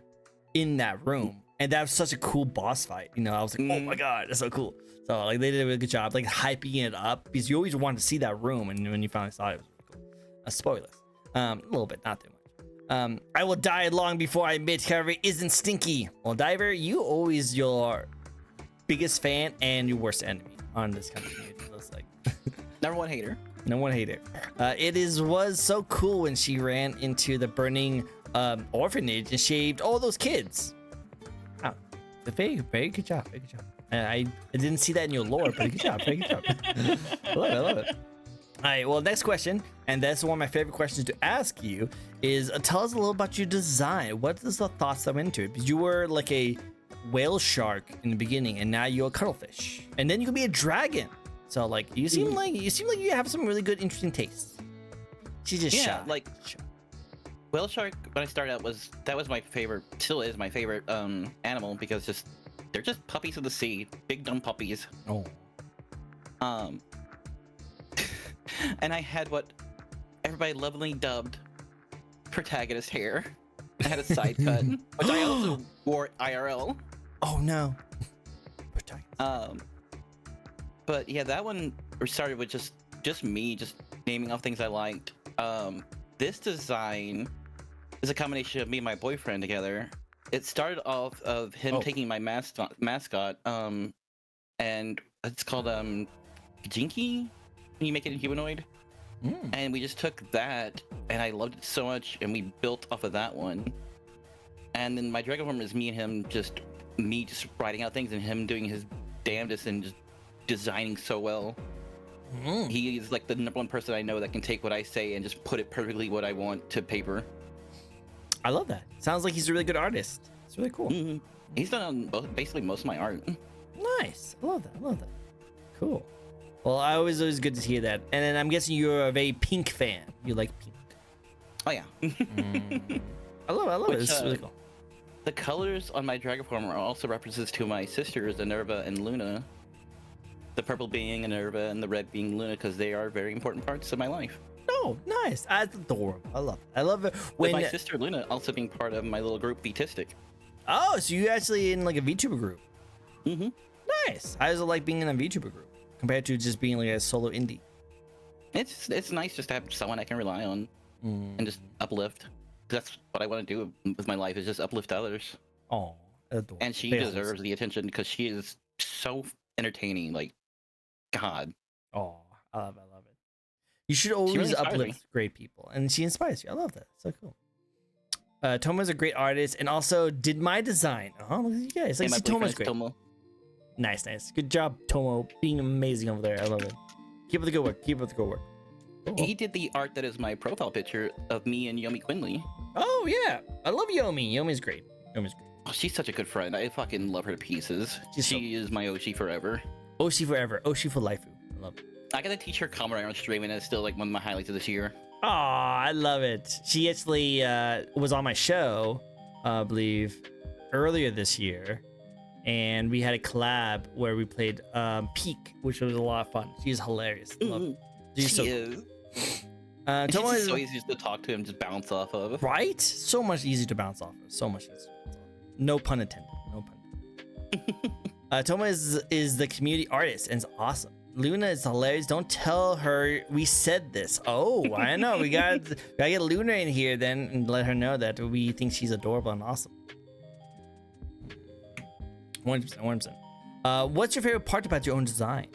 in that room, and that was such a cool boss fight. You know, I was like, oh my god, that's so cool. So like they did a really good job like hyping it up because you always wanted to see that room, and when you finally saw it, it was really cool. Spoilers. A little bit, not too much. I will die long before I admit Carver isn't stinky. Well, Diver, you always your biggest fan and your worst enemy on this kind of community. Looks like Number one hater. No one hater. Was so cool when she ran into the burning orphanage and shaved all those kids. Wow, very good job. Very good job. I didn't see that in your lore, but good job. Very good job. I love it. All right, well, next question, and that's one of my favorite questions to ask you, is tell us a little about your design. What is the thoughts that went into it? Because you were like a whale shark in the beginning, and now you're a cuttlefish, and then you can be a dragon. So like, you seem like you have some really good, interesting tastes. She's just shy. Like whale shark. When I started out, was my favorite. Still is my favorite animal because they're just puppies of the sea, big dumb puppies. Oh. And I had what everybody lovingly dubbed protagonist hair. I had a side cut, which I also wore IRL. Oh no. Protagonist. But yeah, that one started with just me naming off things I liked. This design is a combination of me and my boyfriend together. It started off of him taking my mascot, and it's called Jinky. You make it a humanoid, and we just took that, and I loved it so much, and we built off of that one. And then my dragon form is me and him just writing out things and him doing his damnedest and just designing so well. He is like the #1 person I know that can take what I say and just put it perfectly what I want to paper. I love that. Sounds like he's a really good artist. It's really cool. He's done basically most of my art. Nice. I love that. I love that. Cool. Well, always good to hear that. And then I'm guessing you're a very pink fan. You like pink. Oh yeah. I love it. This is really cool. The colors on my dragon form are also references to my sisters, Enerva and Luna. The purple being Enerva and the red being Luna, because they are very important parts of my life. Oh, nice. That's adorable. I love it. I love it when with my sister Luna also being part of my little group Vtistic. Oh, so you actually in like a VTuber group? Nice. How does it like being in a VTuber group compared to just being like a solo indie? It's nice just to have someone I can rely on and just uplift. That's what I want to do with my life, is just uplift others. Oh, adorable. And she deserves the attention because she is so entertaining. Like, God. Oh, I love it. You should always uplift great people, and she inspires you. I love that. So cool. Tomo's a great artist, and also did my design. Oh, look at you guys. Like, Tomo's great. Nice. Good job, Tomo. Being amazing over there. I love it. Keep up the good work. Oh. He did the art that is my profile picture of me and Yomi Quinley. Oh, yeah. I love Yomi. Yomi's great. Oh, she's such a good friend. I fucking love her to pieces. She is my Oshi forever. Oshi forever. Oshi for life. I love it. I gotta teach her Kamen Rider on stream, and it's still like one of my highlights of this year. Oh, I love it. She actually was on my show, I believe, earlier this year, and we had a collab where we played Peak, which was a lot of fun. She's hilarious. Love it. She is. Tomo is Right? So much easier to bounce off of. So much easier. No pun intended. Tomo is the community artist, and it's awesome. Luna is hilarious. Don't tell her we said this. Oh, I know. We gotta get Luna in here then and let her know that we think she's adorable and awesome. 100%. What's your favorite part about your own design?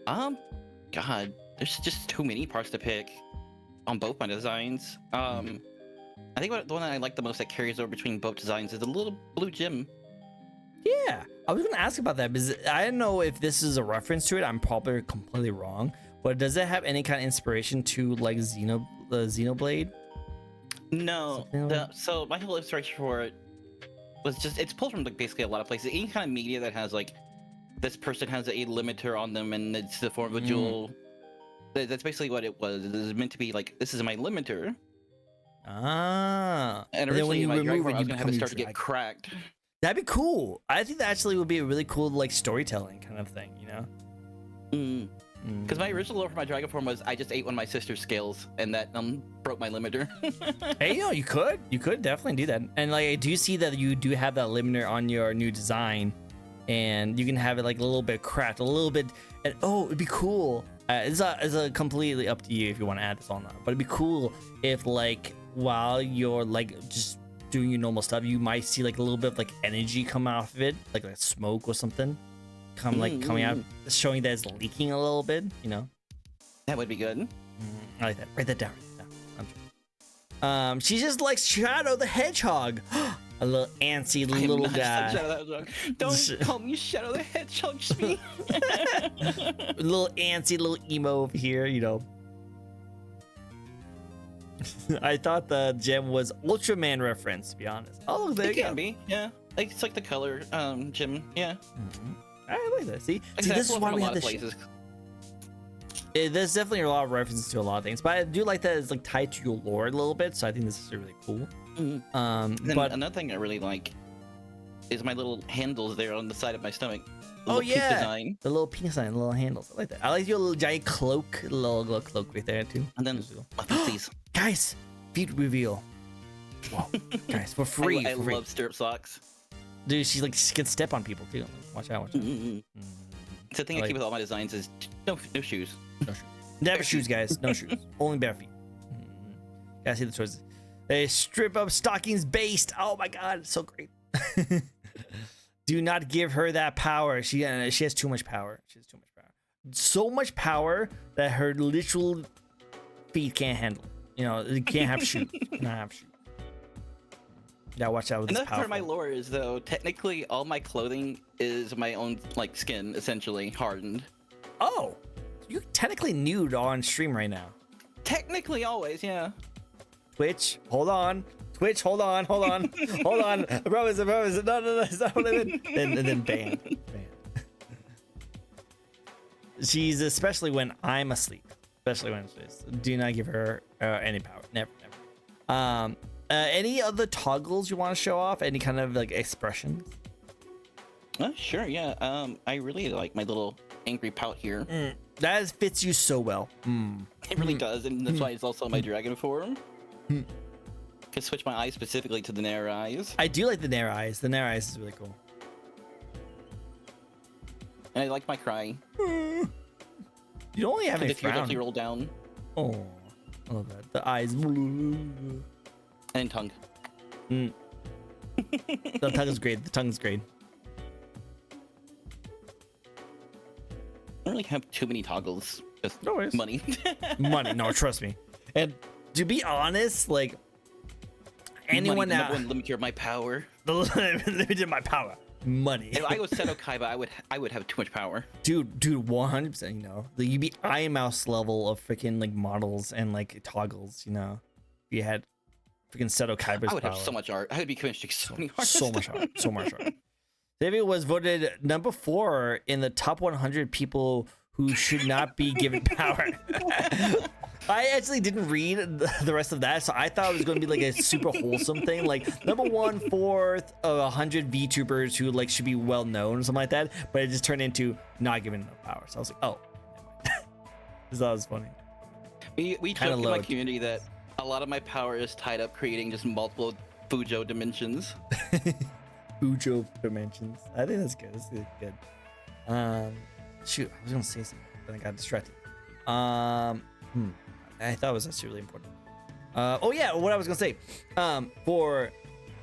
God, there's just too many parts to pick on both my designs. I think the one that I like the most that carries over between both designs is the little blue gem. Yeah, I was gonna ask about that because I don't know if this is a reference to it. I'm probably completely wrong, but does it have any kind of inspiration to like Xenoblade? No. So my whole inspiration for it was just, it's pulled from like basically a lot of places. Any kind of media that has like, this person has a limiter on them and it's the form of a jewel. That's basically what it was. It was meant to be like, this is my limiter. Ah. And originally my Dragon Form, I was gonna have it start to get cracked. That'd be cool. I think that actually would be a really cool like storytelling kind of thing, you know? Because my original lore for my Dragon Form was I just ate one of my sister's scales and that broke my limiter. Hey, you could definitely do that. And like I do see that you do have that limiter on your new design, and you can have it like a little bit cracked, a little bit. And oh, it'd be cool. It's a completely up to you if you want to add this on, but it'd be cool if like while you're like just doing your normal stuff, you might see like a little bit of like energy come off of it, like smoke or something, coming out, showing that it's leaking a little bit. You know, that would be good. I like that. Write that down. She just likes Shadow the Hedgehog. A little antsy little guy. Don't call me Shadow the Hedgehog, me. A little antsy little emo over here, you know. I thought the gem was Ultraman reference, to be honest. Oh, there you go. It can be, yeah. Like, it's like the color gem, yeah. I like that. See, this is why we have this. There's definitely a lot of references to a lot of things, but I do like that it's like tied to your lore a little bit, so I think this is really cool. But another thing I really like is my little handles there on the side of my stomach. Oh yeah, design. The little penis sign, the little handles. I like that. I like your little giant cloak, little cloak right there too. And then these guys, feet reveal. Whoa, guys, for free. I love stirrup socks. Dude, she can step on people too. Watch out. The thing I keep with all my designs is no shoes. No shoes. Never shoes, guys. No shoes. Only bare feet. Gotta see the choices. A strip of stockings based. Oh my god, it's so great. Do not give her that power. She has too much power. She has too much power. So much power that her literal feet can't handle. You know, it can't have shoes. Cannot have shoes. Yeah, watch out with this Another part of my powerful. lore is though, technically all my clothing is my own like skin, essentially hardened. Oh, you're technically nude on stream right now. Technically, always, yeah. Twitch, hold on. Twitch, hold on. Hold on. I promise. No, it's not what I meant. And then bam. She's especially when I'm asleep. Especially when she's. Do not give her any power. Never. Any other toggles you want to show off? Any kind of like expressions? Sure, yeah. I really like my little angry pout here. That fits you so well. It really does, and that's why it's also my dragon form. Can switch my eyes specifically to the narrow eyes. I do like the narrow eyes. The narrow eyes is really cool. And I like my cry. You don't only have And a the tears frown. actually roll down. Oh, I love that. The eyes. And tongue. The tongue is great. The tongue is great. I don't really have too many toggles. Just No worries. money. Money. No, trust me. And to be honest, like anyone money, now, the limiter of my power. the limited my power. Money. If I was Seto Kaiba, I would have too much power. Dude, 100%. You know, like, you'd be Iron Mouse level of freaking like models and like toggles. You know, if you had freaking Seto Kaiba's I would power. have so much art. I would be commissioning so many artists. So much art. So much art. David was voted number 4 in the top 100 people who should not be given power. I actually didn't read the rest of that, so I thought it was going to be like a super wholesome thing, like number 1, 4th of 100 VTubers who like should be well known or something like that. But it just turned into not given enough power. So I was like, oh, this was funny. We joke in my community that a lot of my power is tied up creating just multiple Fujo dimensions. Fujo dimensions. I think that's good. That's good. Shoot, I was gonna say something, but I got distracted. I thought it was actually really important. Oh yeah, what I was gonna say. For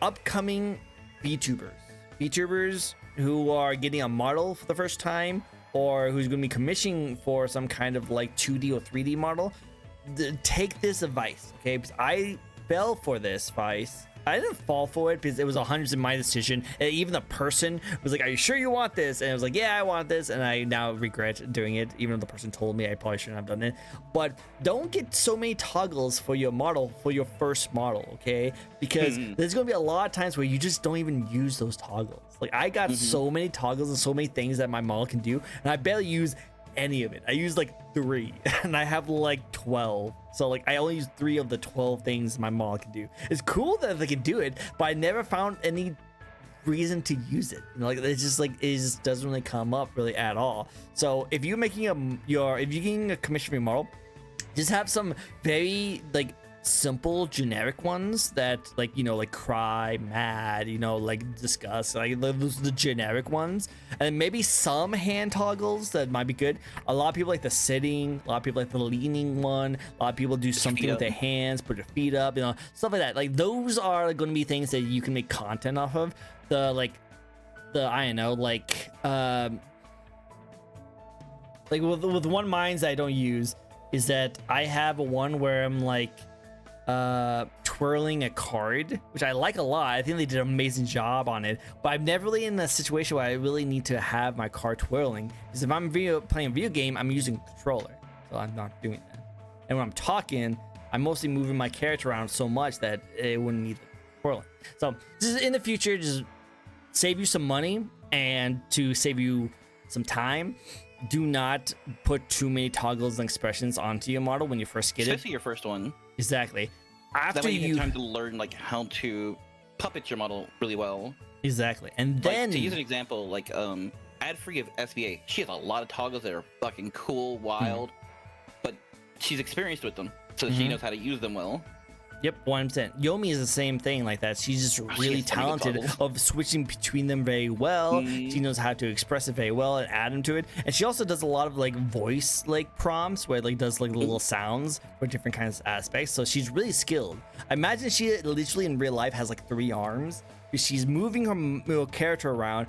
upcoming VTubers who are getting a model for the first time, or who's gonna be commissioning for some kind of like 2D or 3D model, take this advice, okay? Because I fell for this advice. I didn't fall for it because it was 100% my decision. And even the person was like, "Are you sure you want this?" And I was like, "Yeah, I want this." And I now regret doing it, even though the person told me I probably shouldn't have done it. But don't get so many toggles for your model, for your first model, okay? Because there's gonna be a lot of times where you just don't even use those toggles. Like I got so many toggles and so many things that my model can do, and I barely use any of it. I use like 3 and I have like 12, so like I only use 3 of the 12 things my model can do. It's cool that they can do it, but I never found any reason to use it. You know, like it's just like it just doesn't really come up really at all. So if you're making if you're getting a commission model, just have some very like simple generic ones that like, you know, like cry, mad, you know, like disgust, like those the generic ones, and maybe some hand toggles that might be good. A lot of people like the sitting, a lot of people like the leaning one, a lot of people do something with their hands, put their feet up, you know, stuff like that. Like those are going to be things that you can make content off of. The I don't know, like with one minds I don't use is that I have a one where I'm like twirling a card, which I like a lot. I think they did an amazing job on it, but I'm never really in a situation where I really need to have my card twirling, because if I'm playing a video game, I'm using a controller, so I'm not doing that. And when I'm talking, I'm mostly moving my character around so much that it wouldn't need the twirling. So this is in the future, just save you some money and to save you some time. Do not put too many toggles and expressions onto your model when you first get Especially your first one. Exactly. After that way you have time to learn like how to puppet your model really well. Exactly. And then like, to use an example, like ad-free of SBA, she has a lot of toggles that are fucking cool, wild, but she's experienced with them, so she knows how to use them well. Yep, 100%. Yomi is the same thing like that. She's just really talented of switching between them very well. She knows how to express it very well and add them to it. And she also does a lot of like voice like prompts where it like does like little sounds for different kinds of aspects. So she's really skilled. I imagine she literally in real life has like 3 arms. She's moving her character around.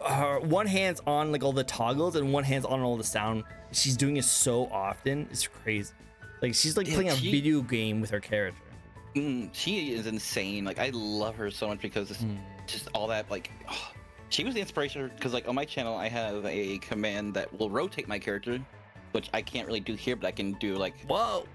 Her one hand's on like all the toggles and one hand's on all the sound. She's doing it so often. It's crazy. Like she's like playing a video game with her character. She is insane. Like I love her so much because it's just all that like. She was the inspiration because like on my channel I have a command that will rotate my character, which I can't really do here, but I can do like Whoa.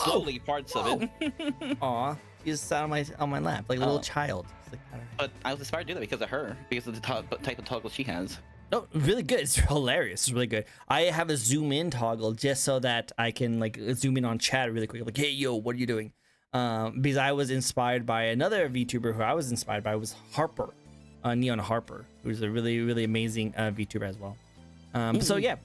slowly parts of it. Aw, you just sat on my lap like a little child. It's like, But I was inspired to do that because of her, because of the type of toggle she has. no, really good. It's hilarious. It's really good. I have a zoom in toggle just so that I can like zoom in on chat really quick. Like, hey, yo, what are you doing? Because I was inspired by another VTuber who I was inspired by was Harper, Neon Harper, who's a really amazing VTuber as well. So yeah,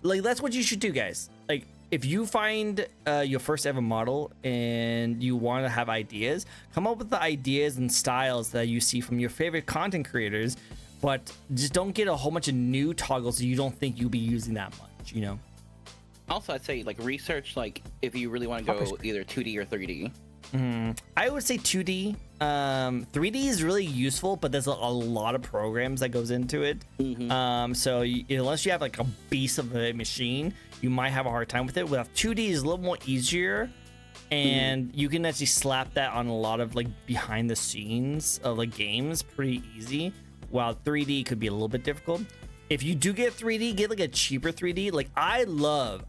that's what you should do, guys. Like, if you find your first ever model and you want to have ideas, come up with the ideas and styles that you see from your favorite content creators, but just don't get a whole bunch of new toggles that you don't think you'll be using that much, you know? Also, I'd say like research like if you really want to go either 2D or 3D. I would say 2D. 3D is really useful, but there's a lot of programs that goes into it. So unless you have like a beast of a machine, you might have a hard time with it. With 2D is a little more easier, and you can actually slap that on a lot of like behind the scenes of like games pretty easy. While 3D could be a little bit difficult. If you do get 3D, get like a cheaper 3D. Like I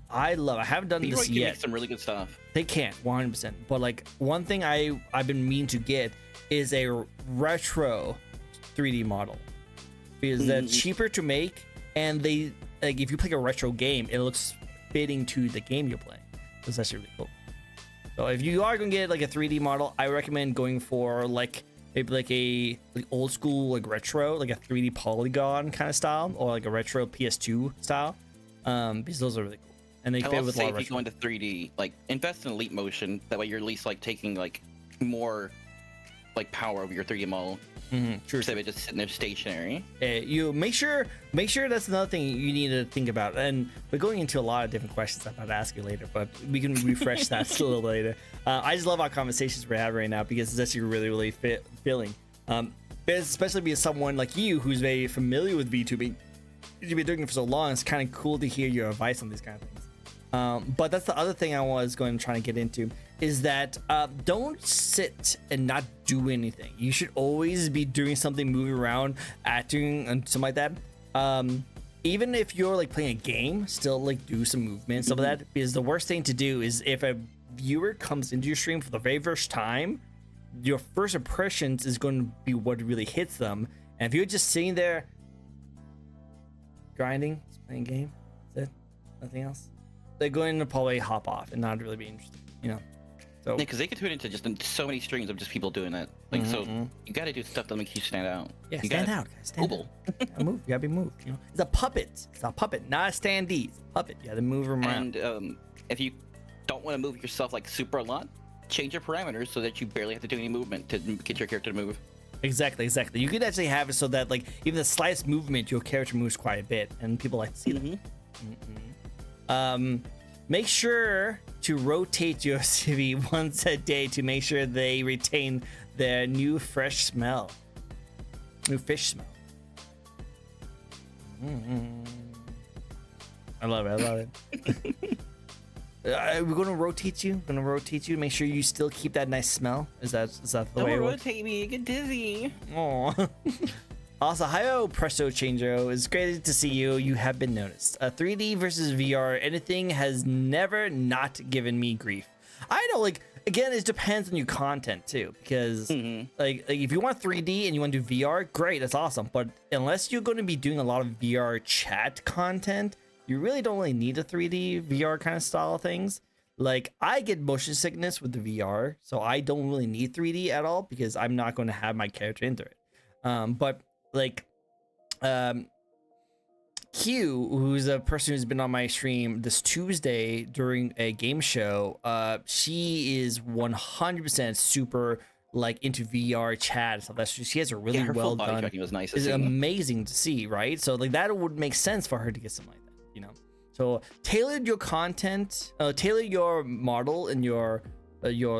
haven't done this yet. Make some really good stuff. They can 100%. But like one thing I've been meaning to get is a retro 3D model, because they're cheaper to make, and they like if you play a retro game, it looks fitting to the game you're playing. So it's actually really cool. So if you are gonna get like a 3D model, I recommend going for like maybe like a old school like retro, like a 3D polygon kind of style, or like a retro PS2 style, because those are really cool and they fit with a lot of retro. If you go into 3D, like invest in Elite Motion, that way you're at least like taking like more like power over your 3D model. True. Instead of just sitting there stationary. You make sure that's another thing you need to think about, and we're going into a lot of different questions I'm about to ask you later, but we can refresh that a little later. I just love our conversations we're having right now because it's actually really filling, especially because someone like you who's very familiar with VTubing, you've been doing it for so long. It's kind of cool to hear your advice on these kind of things. But that's the other thing I was going to try to get into, is that don't sit and not do anything. You should always be doing something, moving around, acting, and something like that. Even if you're like playing a game, still like do some movement, some of that. Because the worst thing to do is if a viewer comes into your stream for the very first time, your first impressions is going to be what really hits them. And if you're just sitting there grinding, just playing a game, that's it, nothing else, they're going to probably hop off and not really be interested, you know. So yeah, because they could tune into just so many streams of just people doing that. Like, so you got to do stuff that makes you stand out. Yeah, you stand out, guys. Stand out. Move. You gotta be moved. You know, it's a puppet. It's a puppet, not a standee. It's a puppet. You gotta move around. And if you don't want to move yourself like super a lot, change your parameters so that you barely have to do any movement to get your character to move. Exactly. You could actually have it so that like even the slightest movement, your character moves quite a bit, and people like to see that. Make sure to rotate your CV once a day to make sure they retain their new fish smell. I love it. We're gonna rotate you. Make sure you still keep that nice smell. Is that the way? Don't rotate me. I get dizzy. Aw. Also, hi-yo, Presto Changeo. It's great to see you. You have been noticed. 3D versus VR, anything has never not given me grief. I know, like, again, it depends on your content, too. Because, like, if you want 3D and you want to do VR, great, that's awesome. But unless you're going to be doing a lot of VR chat content, you really don't really need a 3D VR kind of style of things. Like, I get motion sickness with the VR, so I don't really need 3D at all because I'm not going to have my character into it. But like Q, who's a person who's been on my stream this Tuesday during a game show, she is 100% super like into VR chat and stuff. That's she has a really her well full body done. tracking was nice. It's amazing to see, right? So like that would make sense for her to get something like that, you know. So tailor your content, tailor your model and your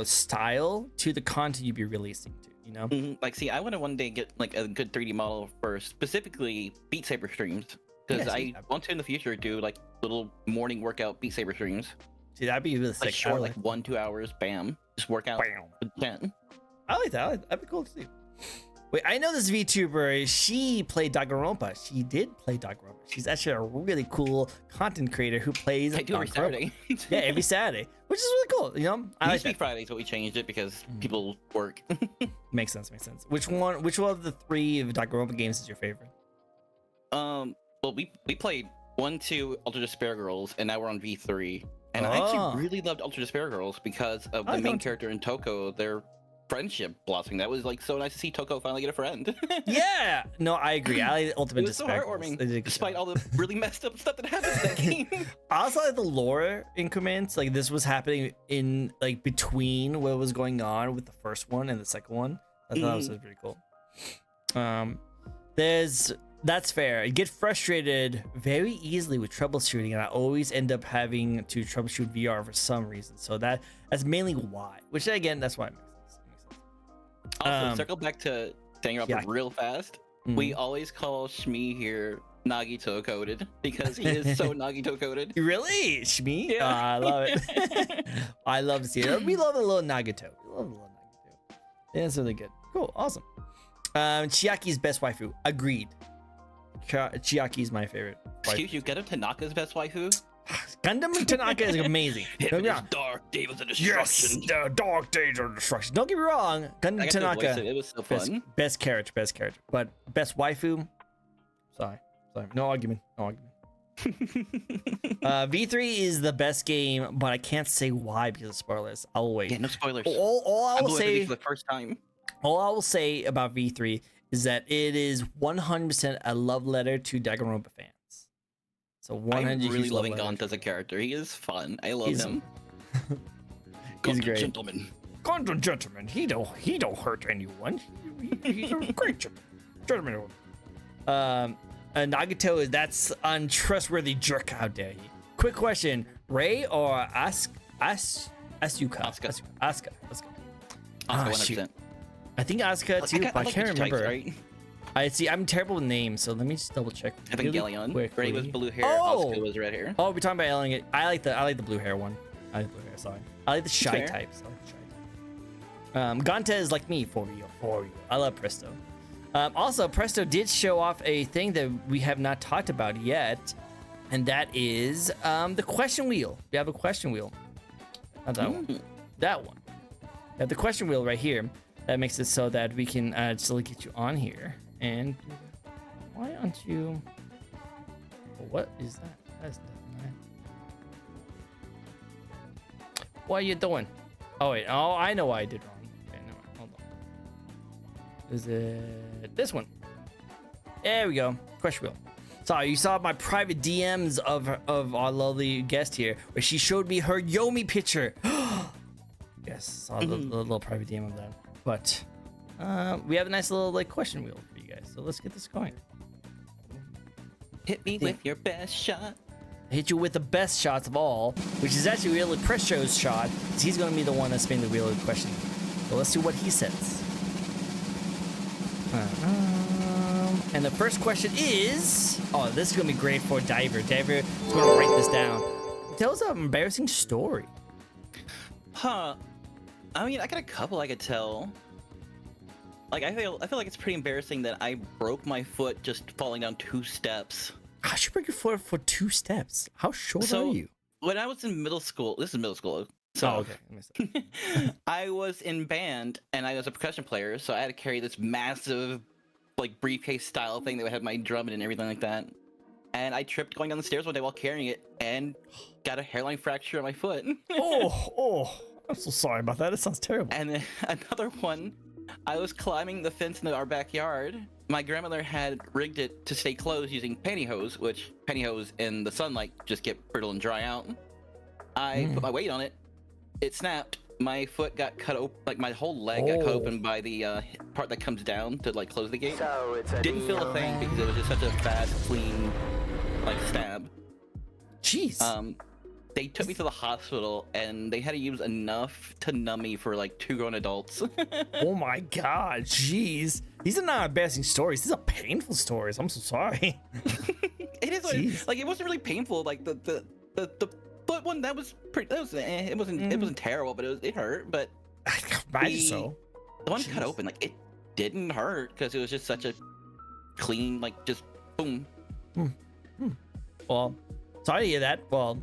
style to the content you'd be releasing to. You know, like, see, I want to one day get like a good 3D model for specifically Beat Saber streams, because I want to in the future do like little morning workout Beat Saber streams. See, that'd be really sick. Like short, like 1-2 hours, bam. just work out. Yeah. I like that. That'd be cool to see. Wait, I know this VTuber. She played Danganronpa. She did play Danganronpa. She's actually a really cool content creator who plays. I do every Saturday. Yeah, every Saturday, which is really cool. You know, I like Fridays, but we changed it because people work. Makes sense. Which one of the 3 Danganronpa games is your favorite? Well, we played 1, 2 Ultra Despair Girls, and now we're on V3. And I actually really loved Ultra Despair Girls because of the main character in Toko, their friendship blossoming. That was like so nice to see Toko finally get a friend. Yeah, no, I agree. I like Ultimate Despair. So heartwarming, despite all the really messed up stuff that happened in that game. I also like the lore increments. Like this was happening in like between what was going on with the first one and the second one. I thought that was pretty cool. That's fair. I get frustrated very easily with troubleshooting, and I always end up having to troubleshoot VR for some reason. So that's mainly why. Which again, that's why it makes sense. Also, circle back to saying up real fast. We always call Shmi here Nagito coded because he is so Nagito coded. Really, Shmi? Yeah. I love it. I love to see it. We love a little Nagito. Yeah, it's really good. Cool, awesome. Chiaki's best waifu. Agreed. Chiaki's my favorite. Excuse you, Gundam Tanaka's best waifu? Gundam Tanaka is amazing. Dark Days of Destruction. Yes, the Dark Days of Destruction. Don't get me wrong, Gundam Tanaka. It was so fun. Best character. But best waifu. Sorry. No argument. V3 is the best game, but I can't say why because of spoilers. I'll wait. Yeah, no spoilers. All I will say for the first time. All I will say about V3 is that it is 100% a love letter to Danganronpa fans. So 100. I'm really loving Gaunt as a character. He is fun. I love him. He's great. Gentleman. Gaunt gentleman. He don't hurt anyone. He's a great gentleman. Nagito that's untrustworthy jerk. How dare he? Quick question: Ray or Asuka? Asuka. Let's go. Asuka 100%. I think Asuka too, but I can't remember. Right? I see. I'm terrible with names, so let me just double check. I think Galeon. Ray was blue hair. Oh! Asuka was red hair. Oh, we're talking about Elling. I like the blue hair one. I like the blue hair. Sorry. I like the shy types. Gante is like me for you. I love Presto. Also, Presto did show off a thing that we have not talked about yet, and that is the question wheel. We have a question wheel. Not that one. That one. We have the question wheel right here. That makes it so that we can still get you on here. And why aren't you? What is that? That's not. What are you doing? Oh wait. Oh, I know why I did wrong. Okay, no, hold on. Is it this one? There we go. Question wheel. Sorry, you saw my private DMs of our lovely guest here, where she showed me her Yomi picture. Yes, saw the little private DM of that. But we have a nice little like question wheel for you guys, so let's get this going. Hit me with your best shot. I hit you with the best shots of all, which is actually really Presto's shot, because he's going to be the one that's spinning the wheel of the question. So let's see what he says. And the first question is, oh, this is going to be great for Diver. Diver is going to write this down. Tell us an embarrassing story. Huh. I mean, I got a couple I could tell. Like, I feel like it's pretty embarrassing that I broke my foot just falling down 2 steps. How'd you break your foot for 2 steps? How short are you? When I was in middle school, this is middle school. So, oh, okay. I was in band and I was a percussion player, so I had to carry this massive, like, briefcase style thing that would have my drum in it and everything like that. And I tripped going down the stairs one day while carrying it and got a hairline fracture on my foot. Oh, I'm so sorry about that. It sounds terrible. And then another one, I was climbing the fence in our backyard. My grandmother had rigged it to stay closed using pantyhose, which pantyhose in the sunlight just get brittle and dry out. I put my weight on it. It snapped. My foot got cut open, like my whole leg got cut open by the part that comes down to like close the gate. So didn't feel a thing because it was just such a fast, clean, like stab. Jeez. They took me to the hospital and they had to use enough to numb me for like 2 grown adults. Oh my god, jeez. These are not embarrassing stories. These are painful stories. I'm so sorry. It is like it wasn't really painful. Like the foot one that was pretty. It wasn't terrible, but it hurt. But Imagine so. The one cut open, like it didn't hurt because it was just such a clean, like just boom. Well, sorry to hear that. Well,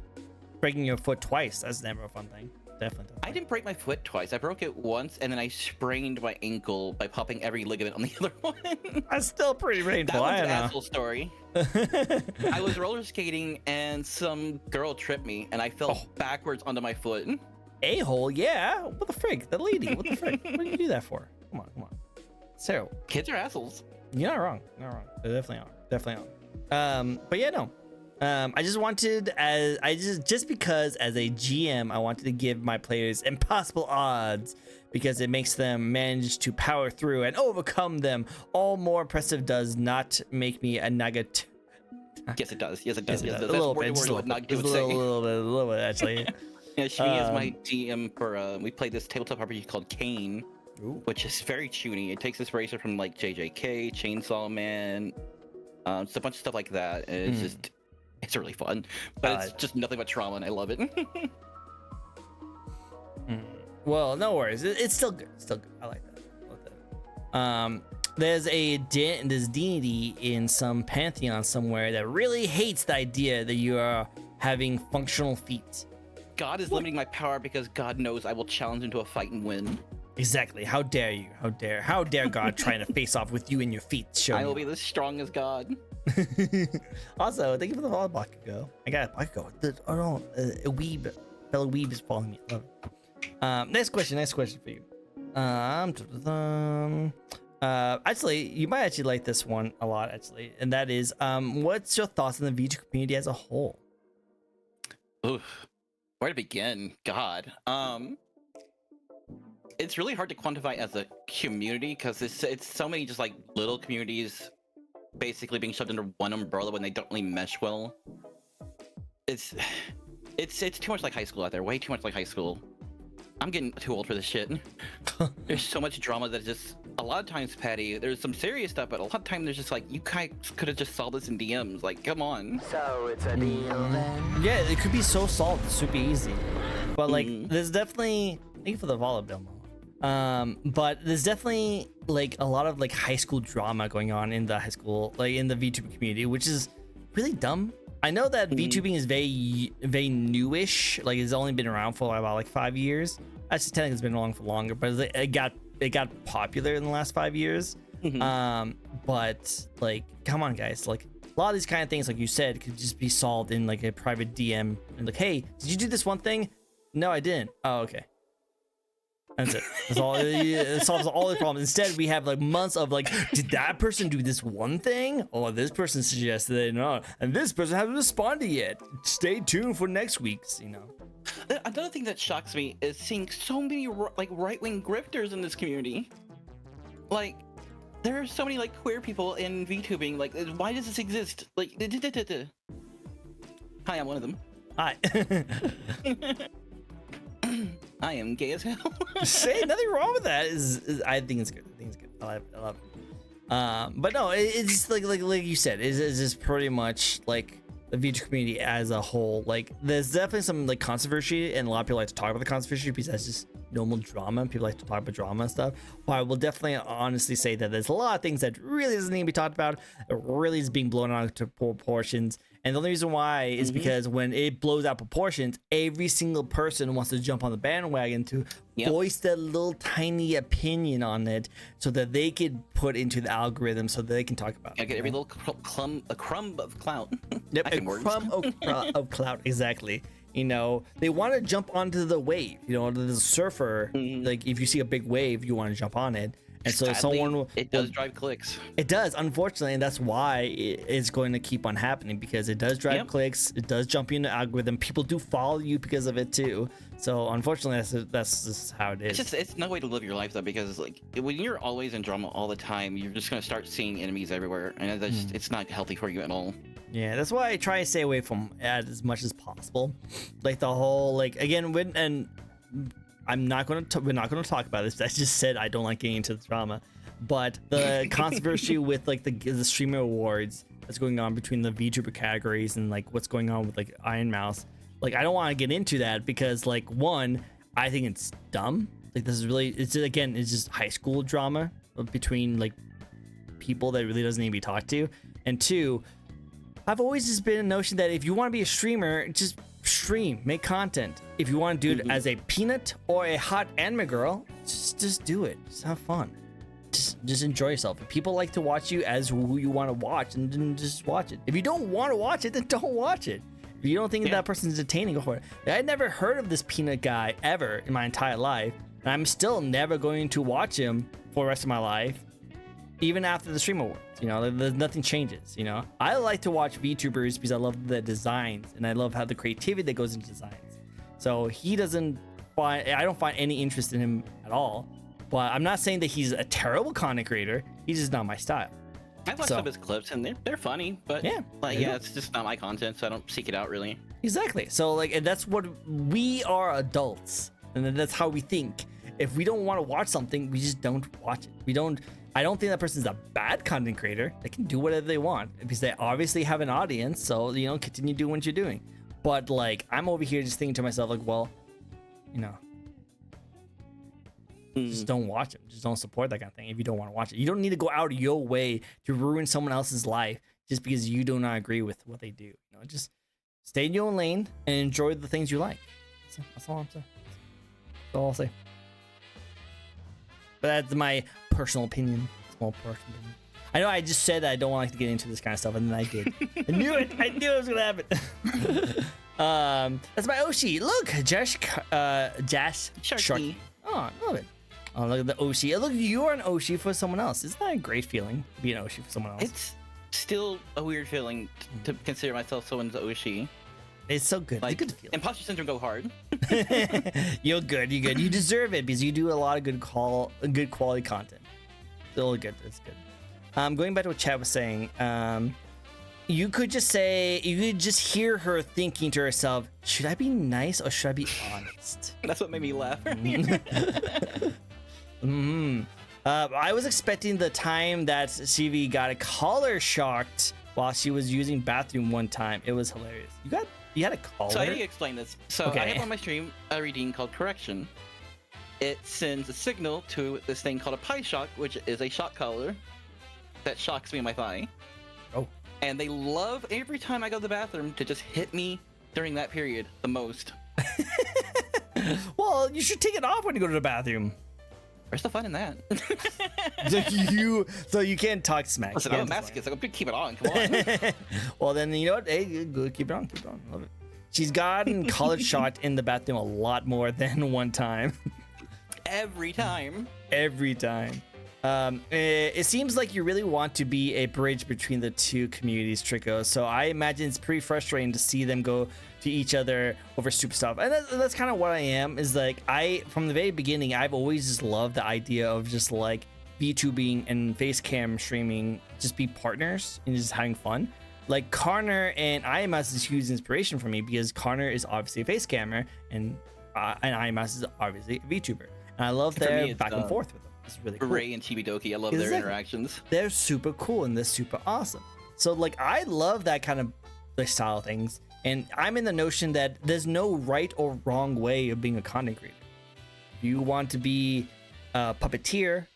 breaking your foot twice, that's never a fun thing. Definitely. I didn't break my foot twice. I broke it once, and then I sprained my ankle by popping every ligament on the other one. That's still pretty painful. That one's an I asshole story. I was roller skating, and some girl tripped me, and I fell backwards onto my foot. A-hole, yeah. What the frig? The lady. What the frig? What did you do that for? Come on. So kids are assholes. You're not wrong. Not wrong. They definitely are. But yeah, no. I just wanted just because as a GM, I wanted to give my players impossible odds because it makes them manage to power through and overcome them. All more impressive does not make me a nugget. Yes, it does. Yes, it does. A little bit. A little bit, actually. Yeah, Chuuni is my DM for, we played this tabletop RPG called Kane, which is very Chuuni. It takes inspiration from like JJK, Chainsaw Man, it's a bunch of stuff like that. And it's just, it's really fun, but it's just nothing but trauma, and I love it. Well, no worries. It's still good. Still good. I like that. There's this deity in some pantheon somewhere that really hates the idea that you are having functional feet. God is limiting my power because God knows I will challenge him to a fight and win. Exactly. How dare you? How dare God trying to face off with you and your feet? I will be the strong as God. Also, thank you for the follow, Bakugo. I got a Bakugo. Oh no, a weeb, fellow weeb is following me. Love it. Next question for you. Actually, you might actually like this one a lot, actually, and that is, what's your thoughts on the VTuber community as a whole? Oof. Where to begin? God. It's really hard to quantify as a community because it's so many just like little communities basically being shoved under one umbrella when they don't really mesh well. It's too much like high school out there. Way too much like high school. I'm getting too old for this shit. There's so much drama that just a lot of times, Patty, there's some serious stuff, but a lot of times there's just like you guys could have just solved this in DMs. Like, come on. So it's a deal then. Yeah, it could be so solved, super easy. But like, there's definitely, thank you for the follow, Bilmo. But there's definitely like a lot of like high school drama going on in the high school, like in the VTuber community, which is really dumb. I know that VTubing is very newish, like it's only been around for about like 5 years. Actually, technically it's been around for longer, but it got popular in the last 5 years. But like, come on, guys, like a lot of these kind of things, like you said, could just be solved in like a private DM and like, hey, did you do this one thing? No, I didn't. Oh, okay. That's it. That's all. It solves all the problems. Instead, we have like months of like, did that person do this one thing? Or this person suggested it, no, and this person hasn't responded yet. Stay tuned for next week's. Another thing that shocks me is seeing so many like right-wing grifters in this community. Like, there are so many like queer people in VTubing. Like, why does this exist? Like, hi, I'm one of them. Hi. I am gay as hell. Say nothing wrong with that. I think it's good. I love it. But no, it's just like you said, it's just pretty much like the VTuber community as a whole. Like, there's definitely some like controversy, and a lot of people like to talk about the controversy because that's just normal drama. People like to talk about drama and stuff. But I will definitely honestly say that there's a lot of things that really doesn't need to be talked about. It really is being blown out to proportions. And the only reason why is because when it blows out proportions, every single person wants to jump on the bandwagon to voice their little tiny opinion on it so that they could put into the algorithm so that they can talk about it. I get every little crumb of clout. Yep, a crumb of clout, exactly. They want to jump onto the wave. The surfer, like if you see a big wave, you want to jump on it. And so sadly, it does drive clicks. It does, unfortunately, and that's why it's going to keep on happening, because it does drive clicks. It does jump you in the algorithm. People do follow you because of it too. So unfortunately, that's just how it is. It's no way to live your life though, because like when you're always in drama all the time, you're just gonna start seeing enemies everywhere, and it's not healthy for you at all. Yeah, that's why I try to stay away from it as much as possible. Like the whole we're not going to talk about this. I just said I don't like getting into the drama, but the controversy with like the streamer awards that's going on between the VTuber categories and like what's going on with like Iron Mouse. Like, I don't want to get into that because like, one, I think it's dumb. Like this is really, it's just high school drama between like people that really doesn't need to be talked to. And two, I've always just been a notion that if you want to be a streamer, just stream, make content. If you want to do it as a peanut or a hot anime girl, just do it. Just have fun. Just enjoy yourself. If people like to watch you as who you want to watch, and then just watch it. If you don't want to watch it, then don't watch it. If you don't think that person's entertaining, go for it. I'd never heard of this peanut guy ever in my entire life, and I'm still never going to watch him for the rest of my life, even after the Stream Awards. You know, nothing changes. You know, I like to watch VTubers because I love the designs and I love how the creativity that goes into designs. So I don't find any interest in him at all. But I'm not saying that he's a terrible content creator. He's just not my style. I've watched some of his clips and they're funny, but it's just not my content, so I don't seek it out really. Exactly. So like, and that's what we are, adults, and that's how we think. If we don't want to watch something, we just don't watch it. I don't think that person's a bad content creator. They can do whatever they want because they obviously have an audience. So, you know, continue doing what you're doing. But like, I'm over here just thinking to myself, like, well, you know, just don't watch it. Just don't support that kind of thing if you don't want to watch it. You don't need to go out of your way to ruin someone else's life just because you do not agree with what they do. You know, just stay in your own lane and enjoy the things you like. That's all I'm saying. That's all I'll say. But that's my personal opinion. Small personal opinion. I know I just said that I don't want to get into this kind of stuff, and then I did. I knew it. I knew it was gonna happen. That's my Oshi. Look, Josh Sharky. Oh, I love it. Oh, look at the Oshi. Look, you're an Oshi for someone else. Isn't that a great feeling to be an Oshi for someone else? It's still a weird feeling to consider myself someone's Oshi. It's so good. Like, it's a good feeling. Imposter syndrome go hard. You're good. You're good. You deserve it because you do a lot of good quality content. Still good. It's good. Going back to what Chad was saying, you could just hear her thinking to herself, should I be nice or should I be honest? That's what made me laugh. I was expecting the time that CV got a collar shocked while she was using bathroom one time. It was hilarious. You had a collar? So I need to explain this. So I have on my stream a redeem called Correction. It sends a signal to this thing called a pie shock, which is a shock collar that shocks me in my thigh. Oh. And they love every time I go to the bathroom to just hit me during that period the most. Well, you should take it off when you go to the bathroom. Where's the fun in that? So you can't talk smack. Listen, I'm a masochist. I'm gonna keep it on. Come on. Well, then you know what? Hey, good. Keep it on. Love it. She's gotten college shot in the bathroom a lot more than one time. Every time. It seems like you really want to be a bridge between the two communities, Tricko. So I imagine it's pretty frustrating to see them go to each other over stupid stuff. And that's kind of what I am. Is like from the very beginning, I've always just loved the idea of just like VTubing and face cam streaming, just be partners and just having fun. Like Connor and IMS is huge inspiration for me because Connor is obviously a face cammer and IMS is obviously a VTuber. And I love their back and forth with them. It's really cool. Ray and Chibidoki, I love their interactions. They're super cool and they're super awesome. So like I love that kind of like style of things. And I'm in the notion that there's no right or wrong way of being a content creator. If you want to be a puppeteer,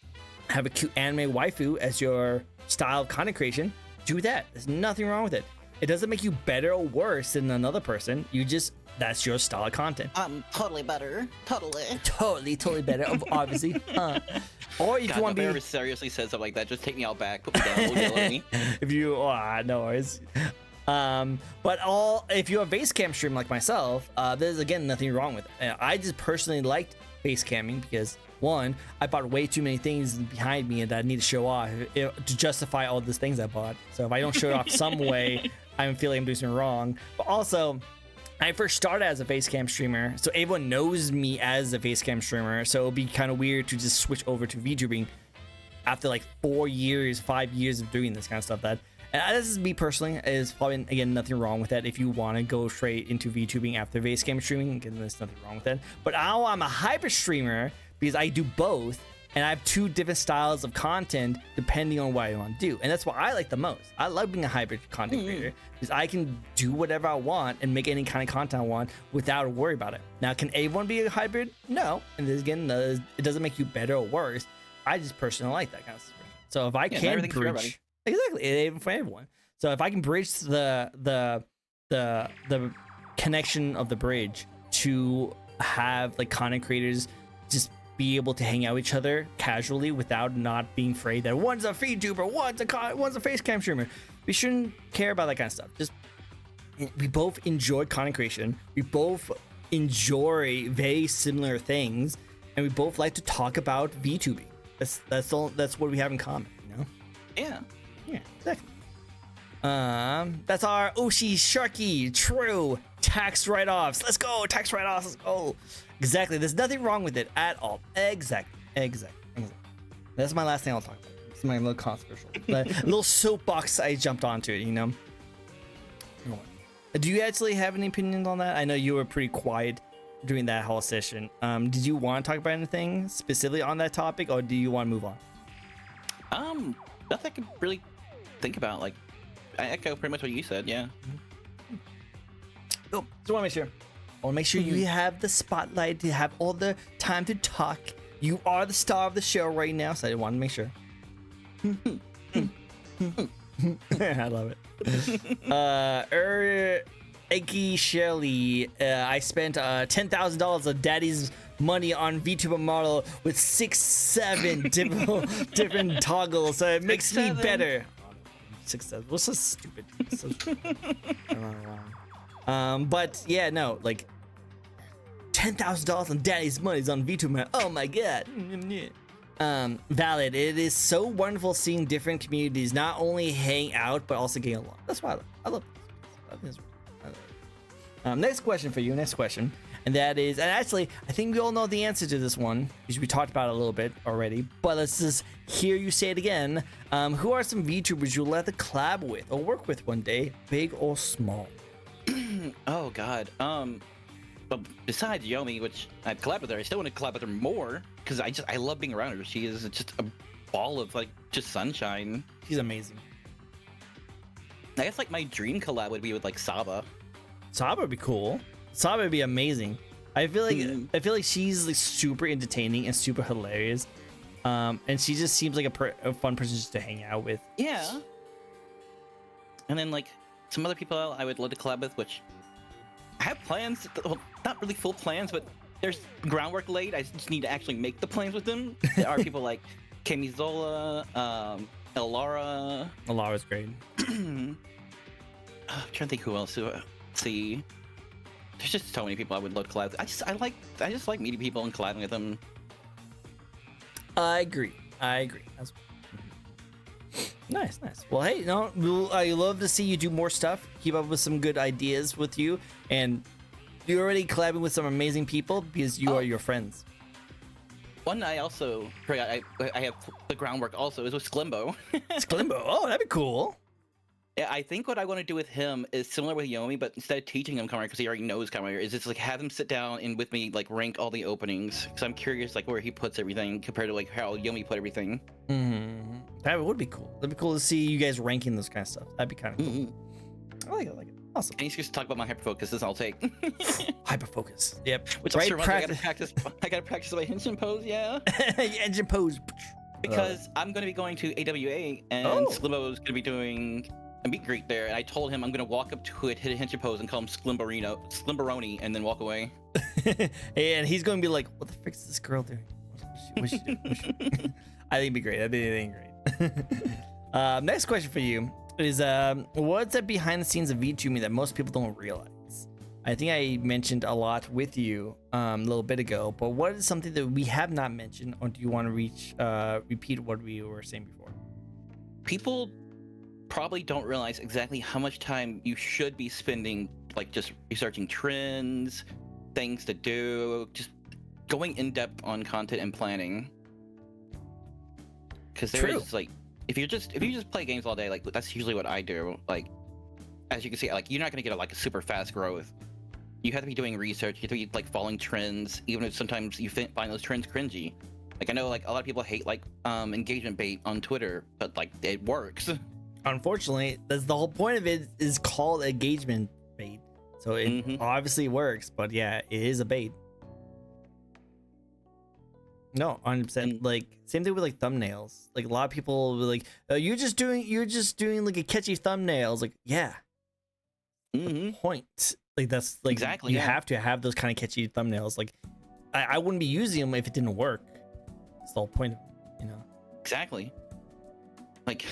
have a cute anime waifu as your style of content creation, do that. There's nothing wrong with it. It doesn't make you better or worse than another person. That's your style of content. Totally better. Totally better, obviously. Or if you want to be... ever seriously says something like that, just take me out back, put me down, don't yell at me. If you... no worries. But if you're a face cam streamer like myself, there's again nothing wrong with it. I just personally liked face camming because one, I bought way too many things behind me that I need to show off to justify all these things I bought. So if I don't show it off some way, I'm feeling I'm doing something wrong. But also, I first started as a face cam streamer, so everyone knows me as a face cam streamer. So it'll be kind of weird to just switch over to VTubing after like 5 years of doing this kind of stuff. And this is me personally. Is probably again nothing wrong with that. If you want to go straight into VTubing after face cam streaming, again, there's nothing wrong with that. But now I'm a hybrid streamer because I do both. and I have two different styles of content depending on what I want to do. And that's what I like the most. I love being a hybrid content creator because I can do whatever I want and make any kind of content I want without a worry about it. Now, can everyone be a hybrid? No. And this, again, it doesn't make you better or worse. I just personally like that kind of situation. So if I can bridge, exactly, even for everyone. So if I can bridge the connection of the bridge to have like content creators just be able to hang out with each other casually without not being afraid that one's a Vtuber, one's a face cam streamer. We shouldn't care about that kind of stuff. Just we both enjoy content creation. We both enjoy very similar things, and we both like to talk about VTubing. That's what we have in common, you know? Yeah, exactly. That's our Oshi Sharky True tax write-offs. Let's go, tax write-offs. Let's go. Exactly. There's nothing wrong with it at all. Exactly. That's my last thing I'll talk about. It's my little controversial, little soapbox I jumped onto it. You know. Do you actually have any opinions on that? I know you were pretty quiet during that whole session. Did you want to talk about anything specifically on that topic, or do you want to move on? Nothing I can really think about. Like, I echo pretty much what you said. Yeah. Oh, just want to make sure. I want to make sure you have the spotlight, to have all the time to talk. You are the star of the show right now, so I want to make sure. I love it. Eki Shelley, I spent $10,000 of daddy's money on VTuber model with 6-7 different toggles, so it makes me better. 6-7. What's so stupid? I don't know. But yeah, no, like $10,000 on daddy's money is on VTuber. Oh my god. Valid. It is so wonderful seeing different communities not only hang out but also get along. That's why I love this. Next question for you. Next question, and that is, and actually, I think we all know the answer to this one because we talked about it a little bit already. But let's just hear you say it again. Who are some VTubers you'll let to collab with or work with one day, big or small? Oh God. But besides Yomi, which I've collabed with her, I still want to collab with her more because I love being around her. She is just a ball of like just sunshine. She's amazing. I guess like my dream collab would be with like Saba. Saba would be cool. Saba would be amazing. I feel like she's like super entertaining and super hilarious. And she just seems like a fun person just to hang out with. Yeah. And then like some other people I would love to collab with, which I have plans. Well, not really full plans, but there's groundwork laid. I just need to actually make the plans with them. There are people like Kemi Zola, Elara. Elara's great. I'm trying to think who else. See, there's just so many people I would love to collab with. I just like meeting people and collabing with them. I agree. That's nice. Well, hey, I love to see you do more stuff. Keep up with some good ideas with you, and you're already collabing with some amazing people because you are your friends. One I also I have the groundwork also is with Sklimbo. Sklimbo, oh, that'd be cool. Yeah, I think what I want to do with him is similar with Yomi, but instead of teaching him Kamen Rider, because he already knows Kamen Rider, is just like have him sit down and with me like rank all the openings, because I'm curious like where he puts everything compared to like how Yomi put everything. That would be cool. That'd be cool to see you guys ranking this kind of stuff. That'd be kind of cool. I like it. Awesome. And he's just talk about my hyperfocus. This I'll take. Hyperfocus. Yep. Which also reminds me, I gotta practice my engine pose. Yeah. Engine pose. Because I'm gonna be going to AWA, and Sklimbo is gonna be doing a meet greet there, and I told him I'm gonna walk up to it, hit a henshin pose, and call him Sklimboroni, and then walk away. And he's gonna be like, "What the frick is this girl doing? What's she doing?" I think it'd be great. I think great. Next question for you is, what's that behind the scenes of VTubing that most people don't realize? I think I mentioned a lot with you a little bit ago, but what is something that we have not mentioned, or do you want to repeat what we were saying before? People probably don't realize exactly how much time you should be spending like just researching trends, things to do, just going in depth on content and planning. Because there is like if you just play games all day, like that's usually what I do. Like as you can see, like you're not gonna get a super fast growth. You have to be doing research. You have to be like following trends, even if sometimes you find those trends cringy. Like I know like a lot of people hate like engagement bait on Twitter, but like it works. Unfortunately, that's the whole point of it, is called engagement bait. So it obviously works, but yeah, it is a bait. No, 100%. Like same thing with like thumbnails. Like a lot of people will be like, you're just doing like a catchy thumbnails. Like, yeah. Point. Like that's like Exactly. You have to have those kind of catchy thumbnails. Like I wouldn't be using them if it didn't work. That's the whole point of it, you know. Exactly. Like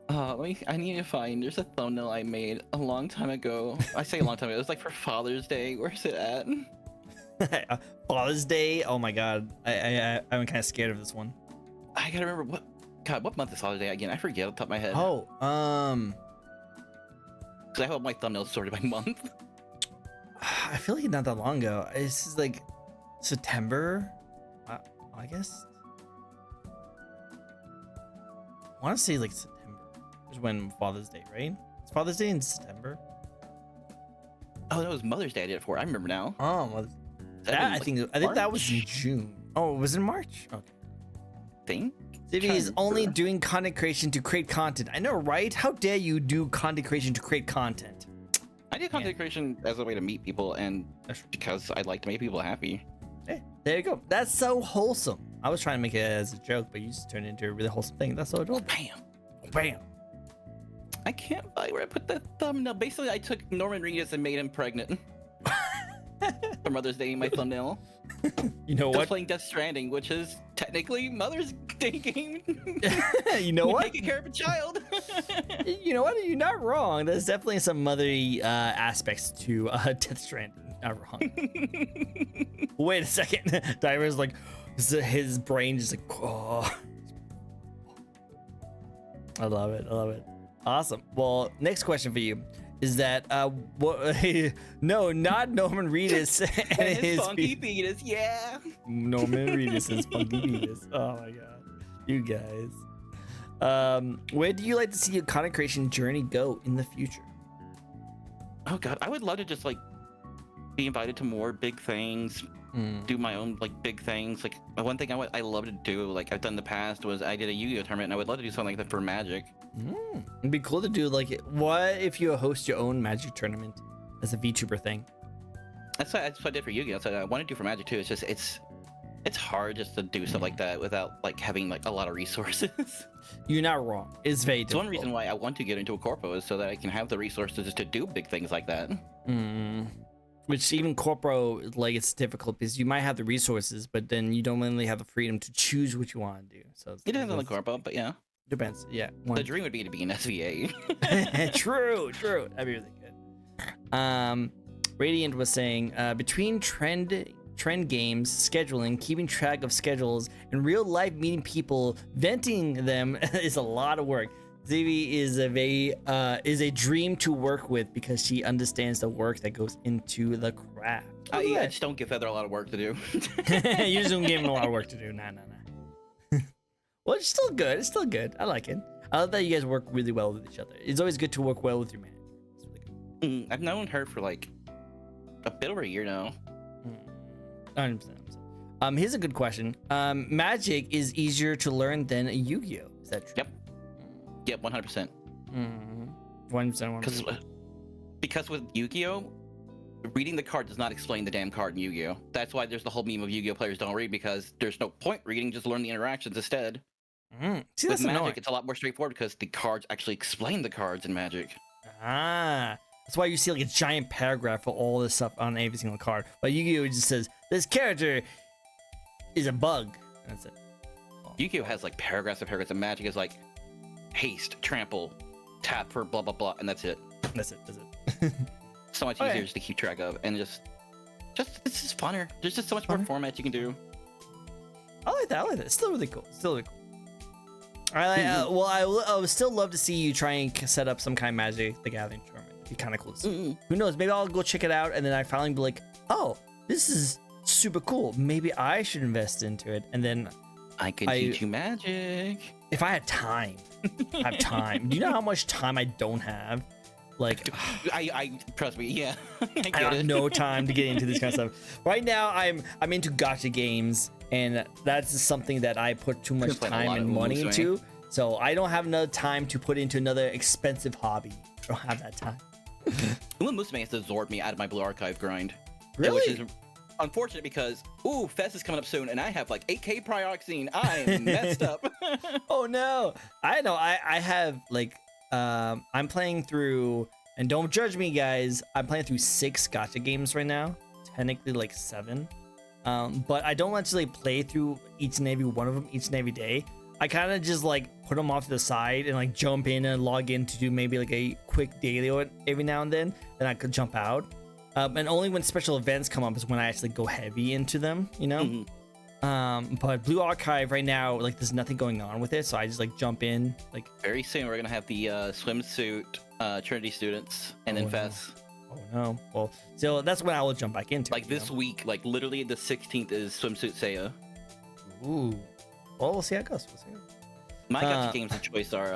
I need to find, there's a thumbnail I made a long time ago. I say a long time ago, it was like for Father's Day. Where's it at? Father's Day. Oh my god. I'm kind of scared of this one. I gotta remember what month is Father's Day again? I forget off the top of my head. Oh, because I have my thumbnails sorted by month. I feel like not that long ago. This is like September, August. I want to say like September is when Father's Day, right? It's Father's Day in September. Oh, that was Mother's Day I did it for. I remember now. Oh, well, I think that was in June. Oh, it was in March. Okay. Thing. Zibby is only doing content creation to create content. I know, right? How dare you do content creation to create content? I did content creation as a way to meet people and because I like to make people happy. Hey, there you go. That's so wholesome. I was trying to make it as a joke, but you just turned it into a really wholesome thing. That's so adorable. Bam. Bam. I can't find where I put the thumbnail. Basically, I took Norman Reedus and made him pregnant. For Mother's Day in my thumbnail. You know Just what? playing Death Stranding, which is technically Mother's Day game. You know what? Taking care of a child. You know what? You're not wrong. There's definitely some motherly aspects to Death Stranding. Not wrong. Wait a second. Diver's like, his brain just like, oh. I love it. I love it. Awesome. Well, next question for you is that what? No, not Norman Reedus and his funky penis. Yeah. Norman Reedus is funky penis. Oh my god, you guys. Where do you like to see your content creation journey go in the future? Oh god, I would love to just like be invited to more big things, do my own like big things. Like one thing I love to do, like I've done in the past, was I did a Yu-Gi-Oh tournament, and I would love to do something like that for Magic. It'd be cool to do like, what if you host your own Magic tournament as a VTuber thing? That's what I did for Yu-Gi-Oh. So I want to do for Magic too. It's just it's hard just to do stuff like that without like having like a lot of resources. You're not wrong. It's very difficult. One reason why I want to get into a corpo is so that I can have the resources just to do big things like that. Which even corpo, like, it's difficult because you might have the resources, but then you don't really have the freedom to choose what you want to do. So It depends on the corpo, but yeah. Depends. Yeah. The dream would be to be an SVA. True. That'd be really good. Radiant was saying, between trend games, scheduling, keeping track of schedules, and real life meeting people, venting them is a lot of work. Zivi is a dream to work with because she understands the work that goes into the craft. I just don't give Feather a lot of work to do. You just don't give him a lot of work to do. Nah. Well, it's still good. It's still good. I like it. I love that you guys work really well with each other. It's always good to work well with your manager. It's really good. I've known her for like a bit over a year now. 100%. Here's a good question. Magic is easier to learn than a Yu-Gi-Oh. Is that true? Yep, 100%. 100%. Because with Yu-Gi-Oh, reading the card does not explain the damn card in Yu-Gi-Oh. That's why there's the whole meme of Yu-Gi-Oh players don't read, because there's no point reading, just learn the interactions instead. See, with that's Magic, annoying. it's a lot more straightforward because the cards actually explain the cards in Magic. That's why you see like a giant paragraph for all this stuff on every single card. But Yu-Gi-Oh just says this character is a bug. That's it. Yu-Gi-Oh has like paragraphs and paragraphs, and Magic is like haste, trample, tap for blah blah blah, and that's it. That's it. So much easier just to keep track of, and just it's just funner. There's just so much more formats you can do. I like that. It's still really cool. Well, I would still love to see you try and set up some kind of Magic the Gathering tournament. It'd be kind of cool to see. Who knows? Maybe I'll go check it out, and then I finally be like, oh, this is super cool. Maybe I should invest into it, and then I could teach you Magic. If I had time. I have time. Do you know how much time I don't have? Like, I trust me, yeah. I have no time to get into this kind of stuff. Right now, I'm into gacha games, and that's just something that I put too much Playing a time lot and of money Umu into. So I don't have enough time to put into another expensive hobby. I don't have that time. Uma Musume has absorbed me out of my Blue Archive grind. Really? Which is unfortunate because, Fest is coming up soon, and I have like 8K Prioxine. I'm messed up. Oh no! I know. I have like I'm playing through, and don't judge me, guys. I'm playing through 6 gacha games right now. Technically like 7. But I don't actually play through each and every one of them each and every day. I kind of just like put them off to the side and like jump in and log in to do maybe like a quick daily or every now and then I could jump out. And only when special events come up is when I actually go heavy into them, you know? But Blue Archive right now, like there's nothing going on with it, so I just like jump in. Like very soon we're gonna have the swimsuit Trinity students and then Fest. Oh no. Well, so that's when I will jump back into like this week, like literally the 16th is swimsuit Seiya. Ooh. Well, we'll see how it goes. My gacha games of choice are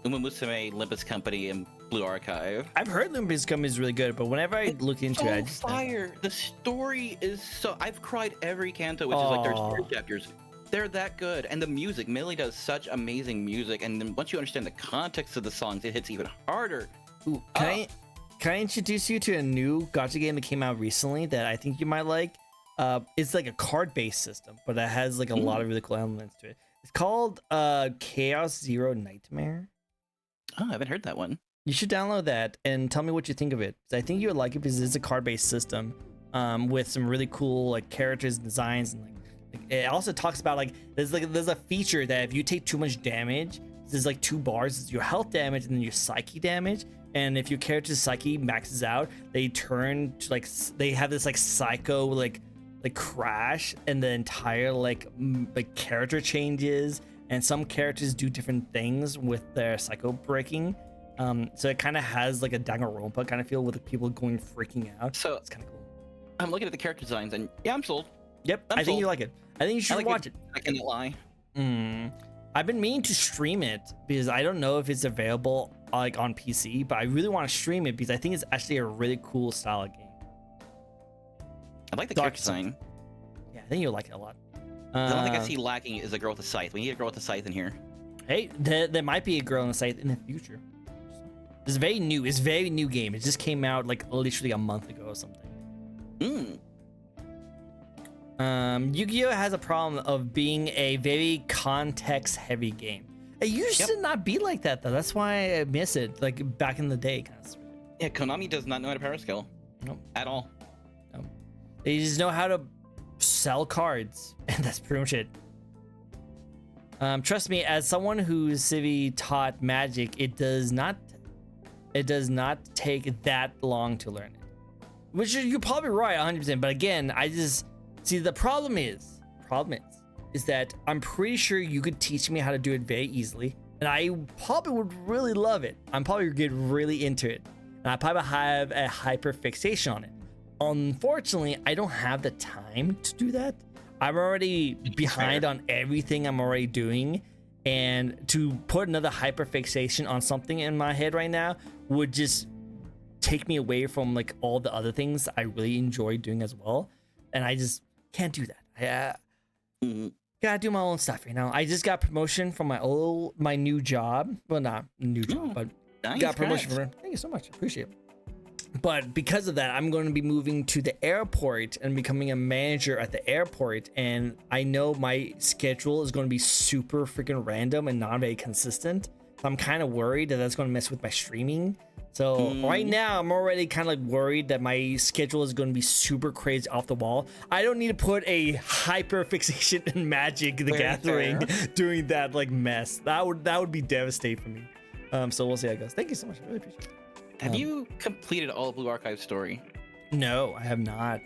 Uma Musume, Olympus Company, and Blue Archive. I've heard Olympus Company is really good, but whenever I look into it, I just fire. The story is so. I've cried every canto, which is like there's 3 chapters. They're that good, and the music. Millie does such amazing music, and then once you understand the context of the songs, it hits even harder. Ooh, can I introduce you to a new gacha game that came out recently that I think you might like? It's like a card-based system, but it has like a lot of really cool elements to it. It's called Chaos Zero Nightmare. Oh, I haven't heard that one. You should download that and tell me what you think of it. I think you would like it because it's a card-based system with some really cool like characters and designs, and like it also talks about like there's a feature that if you take too much damage, there's like 2 bars. It's your health damage and then your psyche damage. And if your character's psyche maxes out, they turn to like they have this like psycho like crash, and the entire like character changes, and some characters do different things with their psycho breaking. So it kind of has like a Danganronpa kind of feel with people going freaking out. So it's kind of cool. I'm looking at the character designs, and yeah, I'm sold. Yep, I think you like it. I think you should watch it. I cannot lie. I've been meaning to stream it because I don't know if it's available like on PC, but I really want to stream it because I think it's actually a really cool style of game. I like the character design. Yeah, I think you'll like it a lot. The only thing I see lacking is a girl with a scythe. We need a girl with a scythe in here. Hey, there might be a girl on the scythe in the future. It's very new. It's a very new game. It just came out like literally a month ago or something. Yu-Gi-Oh has a problem of being a very context-heavy game. It used to not be like that though. That's why I miss it. Like back in the day, kind of. Yeah, Konami does not know how to power scale. Nope. At all. Nope. They just know how to sell cards, and that's pretty much it. Trust me, as someone who's Civi taught Magic, it does not take that long to learn it. Which you're probably right, 100%. But again, I just see the problem is that I'm pretty sure you could teach me how to do it very easily, and I probably would really love it. I'm probably get really into it, and I probably have a hyper fixation on it. Unfortunately, I don't have the time to do that. I'm already behind on everything I'm already doing, and to put another hyper fixation on something in my head right now would just take me away from like all the other things I really enjoy doing as well, and I just can't do that. Gotta do my own stuff, you know. I just got promotion from my new job. Well, not new job, but nice, got promotion from. Thank you so much, I appreciate it. But because of that, I'm going to be moving to the airport and becoming a manager at the airport. And I know my schedule is going to be super freaking random and not very consistent. So I'm kind of worried that that's going to mess with my streaming. So right now, I'm already kind of like worried that my schedule is going to be super crazy off the wall. I don't need to put a hyper fixation in Magic the Gathering doing that like mess. That would be devastating for me. So we'll see how it goes. Thank you so much. I really appreciate it. Have you completed all of Blue Archive's story? No, I have not.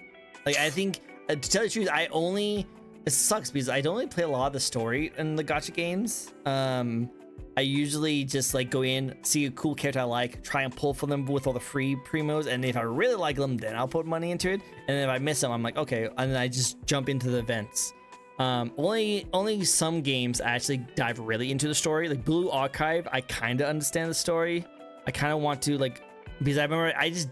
Like, I think, to tell you the truth, it sucks because I don't really play a lot of the story in the gacha games. I usually just like go in, see a cool character I like, try and pull for them with all the free primos, and if I really like them, then I'll put money into it. And if I miss them, I'm like, okay, and then I just jump into the events. Only some games actually dive really into the story. Like Blue Archive, I kind of understand the story. I kind of want to like, because I remember I just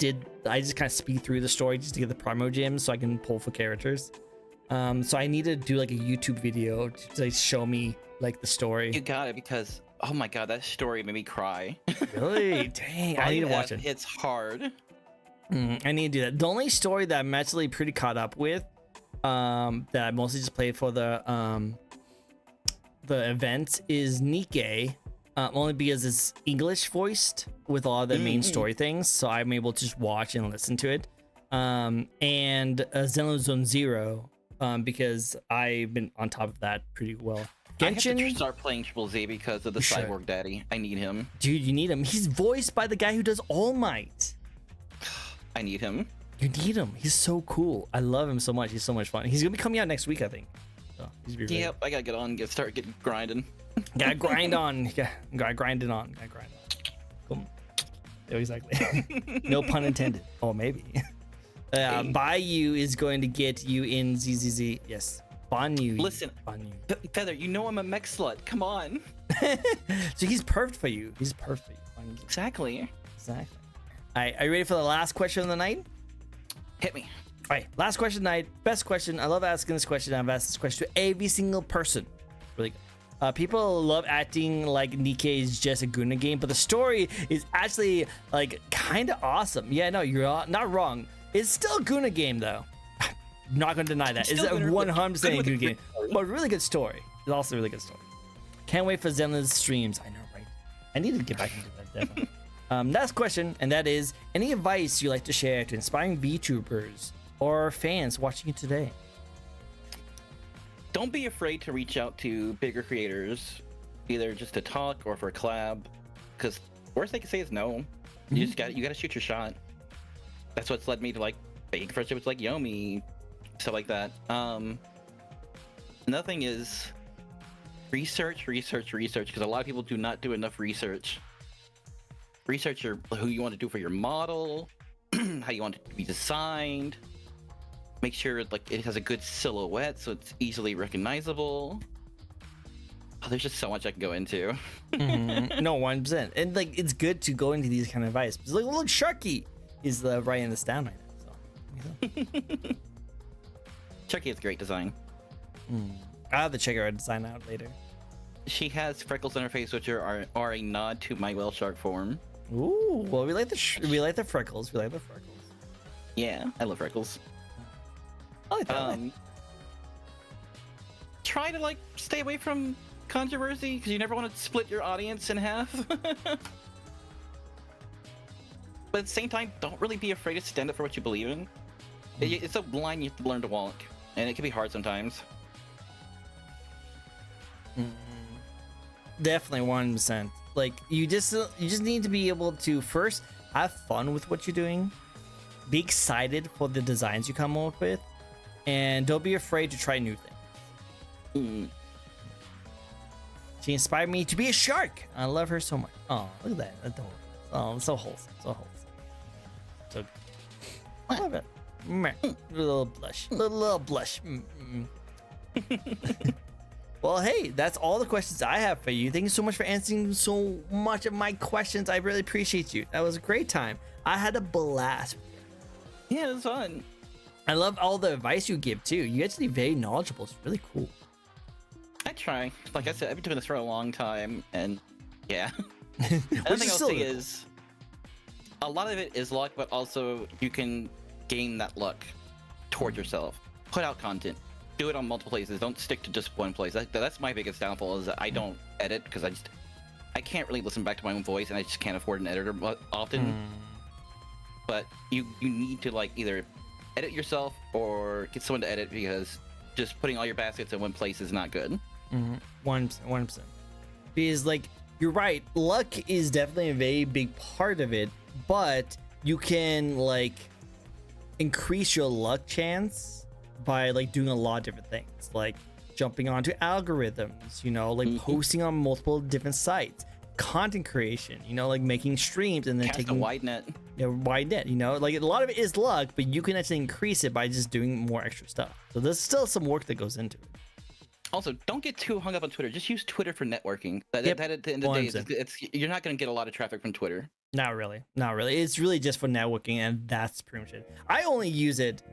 kind of speed through the story just to get the promo gems so I can pull for characters. So I need to do like a YouTube video to like, show me like the story. You got it, because oh my god, that story made me cry. Really? Dang, I need to watch it. It's hard. I need to do that. The only story that I'm actually pretty caught up with, that I mostly just played for the event, is Nikke. Only because it's English voiced with all the main story things, so I'm able to just watch and listen to it. And Zenless Zone Zero, because I've been on top of that pretty well. I have to Genshin, start playing Triple Z because of the should. Cyborg Daddy. I need him. dude, you need him. He's voiced by the guy who does All Might. I need him. You need him. He's so cool. I love him so much. He's so much fun. He's gonna be coming out next week, I think. So he's gonna be really Yep, I gotta get on, start getting grinding. Gotta grind on. Gotta grind it on. Gotta grind on. Cool. Yeah, exactly. No pun intended. Oh, maybe. Bayou is going to get you in ZZZ. Yes. Banyu. Listen, Banyu. Feather, you know I'm a mech slut. Come on. So he's perfect for you. He's perfect for you. Banyu. Exactly. Exactly. All right. Are you ready for the last question of the night? Hit me. All right. Last question of the night. Best question. I love asking this question. I've asked this question to every single person. Really good. People love acting like Nikke is just a Guna game, but the story is actually like kind of awesome. Yeah, no, you're not wrong. It's still a Guna game though. I'm not gonna deny that. It's a 100% a Guna game, but really good story. It's also a really good story. Can't wait for Zenless streams. I know, right? I need to get back into that definitely. Last question, and that is: any advice you like to share to inspiring VTubers or fans watching you today? Don't be afraid to reach out to bigger creators, either just to talk or for a collab, because worst they can say is no. You just gotta shoot your shot. That's what's led me to like big friendships like Yomi, stuff like that. Another thing is research, because a lot of people do not do enough research. Research who you want to do for your model, how you want it to be designed. Make sure like it has a good silhouette so it's easily recognizable. Oh, there's just so much I can go into. No, 100%. And like it's good to go into these kind of advice. It's like, look, Sharky is writing this down right now. So, Chucky has great design. I'll have to check her design out later. She has freckles on her face, which are a nod to my whale shark form. Ooh, well, we like the freckles. We like the freckles. Yeah, I love freckles. I like that. Try to like stay away from controversy because you never want to split your audience in half. But at the same time, don't really be afraid to stand up for what you believe in. It's a line you have to learn to walk, and it can be hard sometimes. Definitely 100%. Like you just need to be able to first have fun with what you're doing, be excited for the designs you come up with, and don't be afraid to try new things. She inspired me to be a shark. I love her so much. Oh, look at that. Adorable. Oh, so wholesome. So wholesome. So I love it. A little blush. A little blush. Well, hey, that's all the questions I have for you. Thank you so much for answering so much of my questions. I really appreciate you. That was a great time. I had a blast. Yeah, it was fun. I love all the advice you give too. You're actually very knowledgeable. It's really cool. I try. Like I said, I've been doing this for a long time, and yeah. Another thing I'll say is, a lot of it is luck, but also you can gain that luck towards yourself. Put out content. Do it on multiple places. Don't stick to just one place. That's my biggest downfall, is that I don't edit because I can't really listen back to my own voice, and I just can't afford an editor often. But you need to like either edit yourself or get someone to edit, because just putting all your baskets in one place is not good. 100%. Because like you're right, luck is definitely a very big part of it, but you can like increase your luck chance by like doing a lot of different things, like jumping onto algorithms, like posting on multiple different sites, content creation, like making streams and then Cast taking a wide net. Wide net, like a lot of it is luck, but you can actually increase it by just doing more extra stuff. So there's still some work that goes into it. Also, don't get too hung up on Twitter. Just use Twitter for networking. That at the end of the day, you're not going to get a lot of traffic from Twitter. Not really. It's really just for networking, and that's pretty much it. I only use it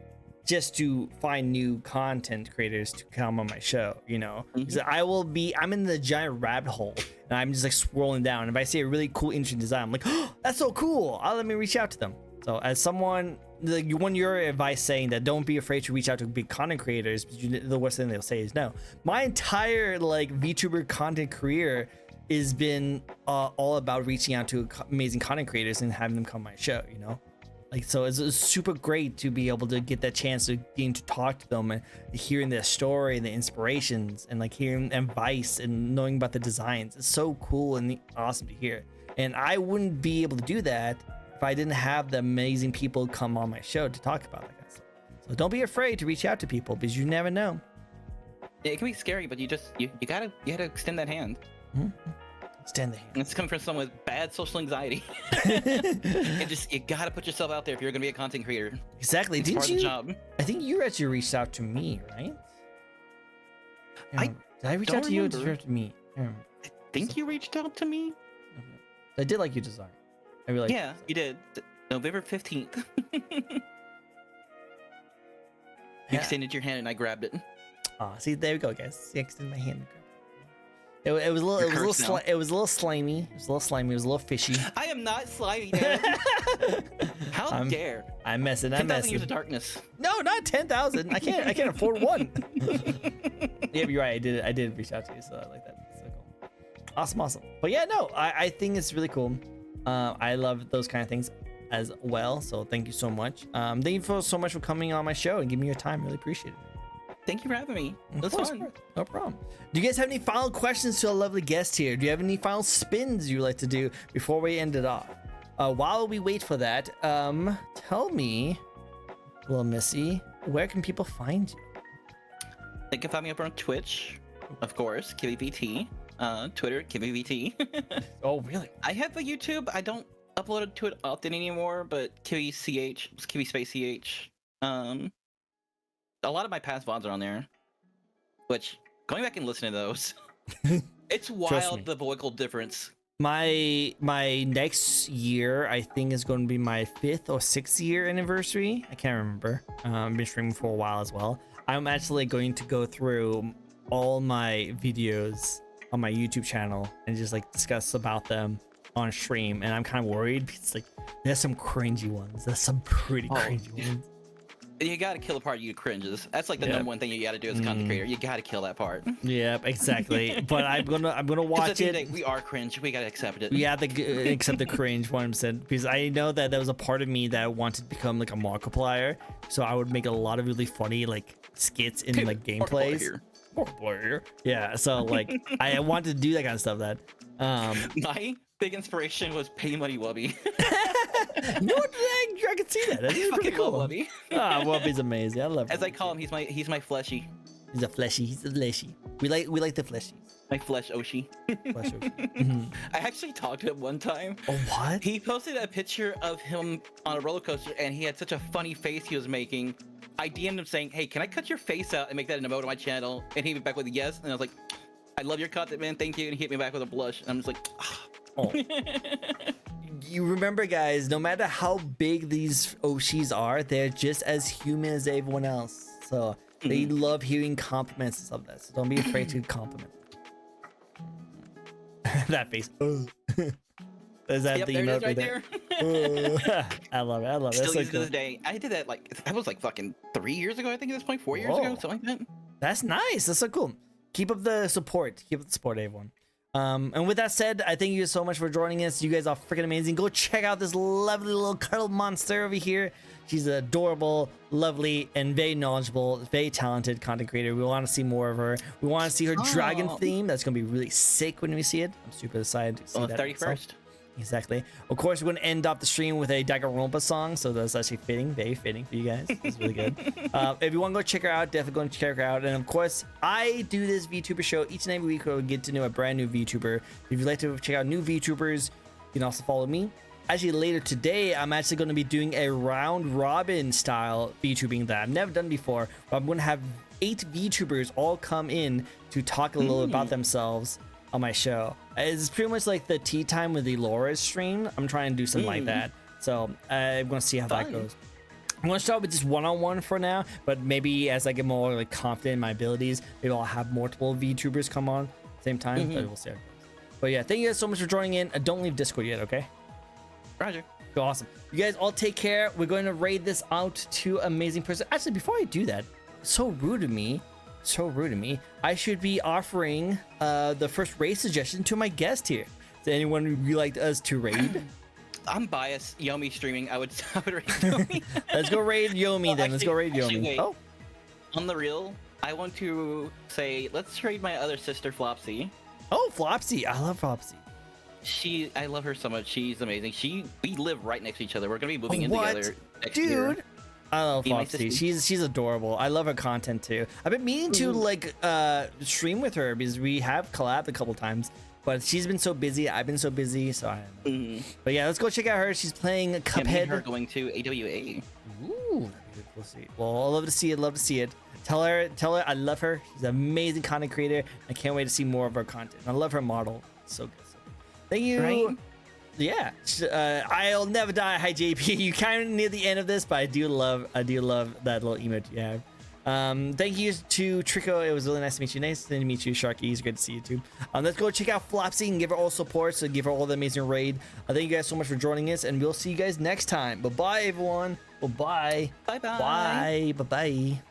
just to find new content creators to come on my show, you know. So I'm in the giant rabbit hole and I'm just like scrolling down. And if I see a really cool, interesting design, I'm like, oh, that's so cool. Let me reach out to them. So as someone, your advice saying that don't be afraid to reach out to big content creators, the worst thing they'll say is no. My entire like VTuber content career has been all about reaching out to amazing content creators and having them come on my show, you know. Like, so it's super great to be able to get that chance to getting to talk to them and hearing their story and the inspirations and like hearing advice and knowing about the designs. It's so cool and awesome to hear. And I wouldn't be able to do that if I didn't have the amazing people come on my show to talk about that kind of stuff. So don't be afraid to reach out to people because you never know. Yeah, it can be scary, but you gotta extend that hand. Extend the hand. It's coming from someone with bad social anxiety. You gotta put yourself out there if you're gonna be a content creator. Exactly. It's part of the job. I think you actually reached out to me, right? Did I reach out to you or did you reach out to me? I think you reached out to me. Okay. I did like your design. I really yeah, you did. November 15th. You extended your hand and I grabbed it. Oh, see, there we go, guys. See, I extended my hand. It was a little slimy. It was a little slimy. It was a little fishy. I am not slimy, Dad. How dare? I'm messing. 10,000 years of darkness. No, not 10,000. I can't afford one. Yeah, you're right. I did reach out to you, so I like that. So cool. Awesome. But yeah, no, I think it's really cool. I love those kind of things as well. So thank you so much. Thank you so much for coming on my show and giving me your time. Really appreciate it. Thank you for having me. That's fun. No problem. Do you guys have any final questions to a lovely guest here? Do you have any final spins you'd like to do before we end it off? While we wait for that, tell me, little Missy, where can people find you? They can find me up on Twitch, of course, KiwiVT. Twitter, KiwiVT. Oh, really? I have a YouTube. I don't upload to it often anymore, but KiwiCH, Kiwi Space CH. A lot of my past VODs are on there, which going back and listening to those, it's wild the vocal difference. My next year, I think, is going to be my 5th or 6th year anniversary. I can't remember. I've been streaming for a while as well. I'm actually going to go through all my videos on my YouTube channel and just like discuss about them on stream. And I'm kind of worried because like there's some cringy ones. There's some pretty cringy ones. You gotta kill the part you cringes. That's like the number one thing you gotta do as a content creator. You gotta kill that part. Yep, exactly. But I'm gonna watch it. We are cringe. We gotta accept it. We have to accept the cringe 100% because I know that there was a part of me that wanted to become like a Markiplier, so I would make a lot of really funny like skits in like gameplays. Markiplier. Yeah. So like I wanted to do that kind of stuff. That my big inspiration was Pay Money Wubby. No, I can see that. That's pretty cool. Love Wubby. Wubby's amazing. I love. As I call him, he's my fleshy. He's a fleshy. He's a fleshy. We like the fleshies. My flesh Oshi. Flesh Oshi. I actually talked to him one time. Oh, what? He posted a picture of him on a roller coaster, and he had such a funny face he was making. I DM'd him saying, "Hey, can I cut your face out and make that an emote on my channel?" And he hit me back with a yes. And I was like, "I love your content, man. Thank you." And he hit me back with a blush. And I'm just like, oh. You remember, guys, no matter how big these Oshis are, they're just as human as everyone else. So they love hearing compliments and stuff like that. So don't be afraid to compliment them. That face. Is that the emote right there? I love it. Still That's use it to this day. I did that was like fucking 3 years ago. I think at this point, 4 years ago, something like that. That's nice. That's so cool. Keep up the support. Everyone. And with that said, I thank you so much for joining us. You guys are freaking amazing. Go check out this lovely little cuddle monster over here. She's adorable, lovely, and very knowledgeable, very talented content creator. We want to see more of her. We want to see her dragon theme. That's going to be really sick when we see it. I'm super excited to see that. 31st. Exactly. Of course, we're going to end off the stream with a Danganronpa song, so that's actually fitting, very fitting for you guys. It's really good. If you want to go check her out, definitely go and check her out. And of course, I do this VTuber show each and every week where we get to know a brand new VTuber. If you'd like to check out new VTubers, you can also follow me. Actually, later today, I'm actually going to be doing a round robin style VTubing that I've never done before. But I'm going to have 8 VTubers all come in to talk a little about themselves on my show. It's pretty much like the tea time with the Laura stream. I'm trying to do something like that. So I'm going to see how that goes. I'm gonna start with just one-on-one for now, but maybe as I get more like confident in my abilities, maybe I'll have multiple VTubers come on at the same time. But we'll see how it goes. But yeah, thank you guys so much for joining in. Don't leave Discord yet, okay? Roger. Go awesome. You guys all take care. We're going to raid this out to amazing person. Actually, before I do that, so rude of me. So rude of me. I should be offering the first raid suggestion to my guest here. Is anyone who would like us to raid? I'm biased. Yomi streaming. I would raid Yomi. Let's go raid Yomi then. Let's go raid Yomi. Wait. Oh, On the real, I want to say let's trade my other sister Flopsy. oh, Flopsy. I love Flopsy. I love her so much. She's amazing. We live right next to each other. We're gonna be moving in What? together next Dude. year. I love Be my Flopsy. sister. She's adorable. I love her content too. I've been meaning to like stream with her because we have collabed a couple times, but she's been so busy. I've been so busy, so I. But yeah, let's go check out her. She's playing Yeah, me Cuphead. and her going to AWA. Ooh, we'll see. Well, I love to see it. Love to see it. Tell her I love her. She's an amazing content creator. I can't wait to see more of her content. I love her model. So good. So good. Thank you. Right? Yeah. I'll never die. Hi JP. You kind of near the end of this, but I do love that little emote you have. Thank you to Tricko. It was really nice to meet you. Nice to meet you, Sharky. It's good to see you too. Let's go check out Flopsy and give her all support. So give her all the amazing raid. Thank you guys so much for joining us, and we'll see you guys next time. Bye bye, everyone. Bye bye. Bye bye. Bye bye bye.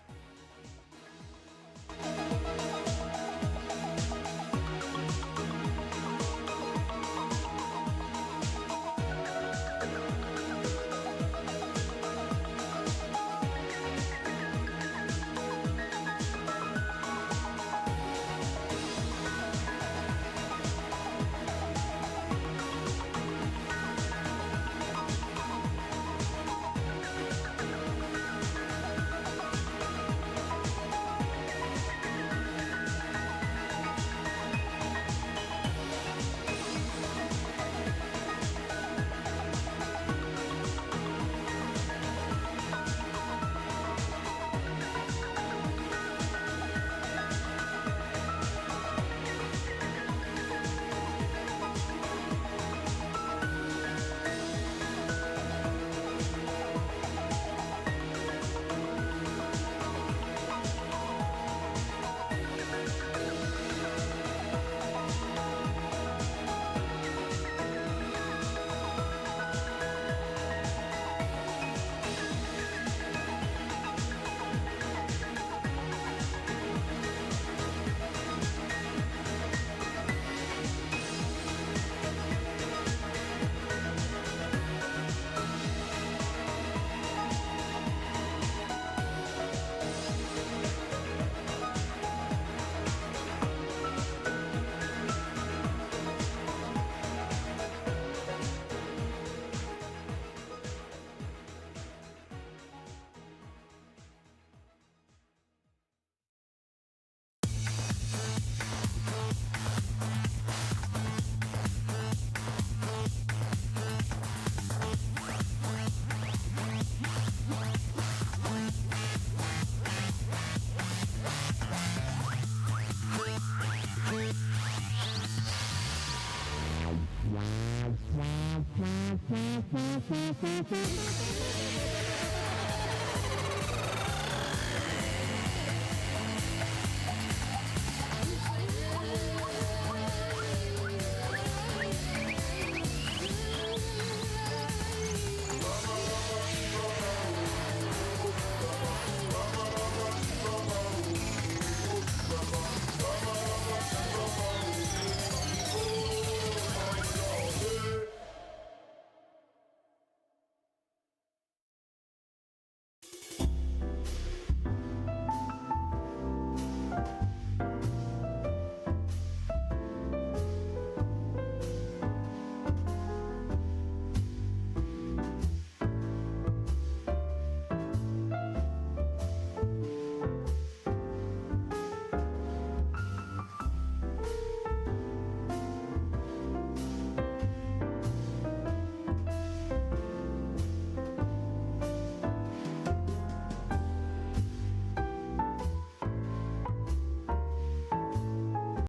Wow.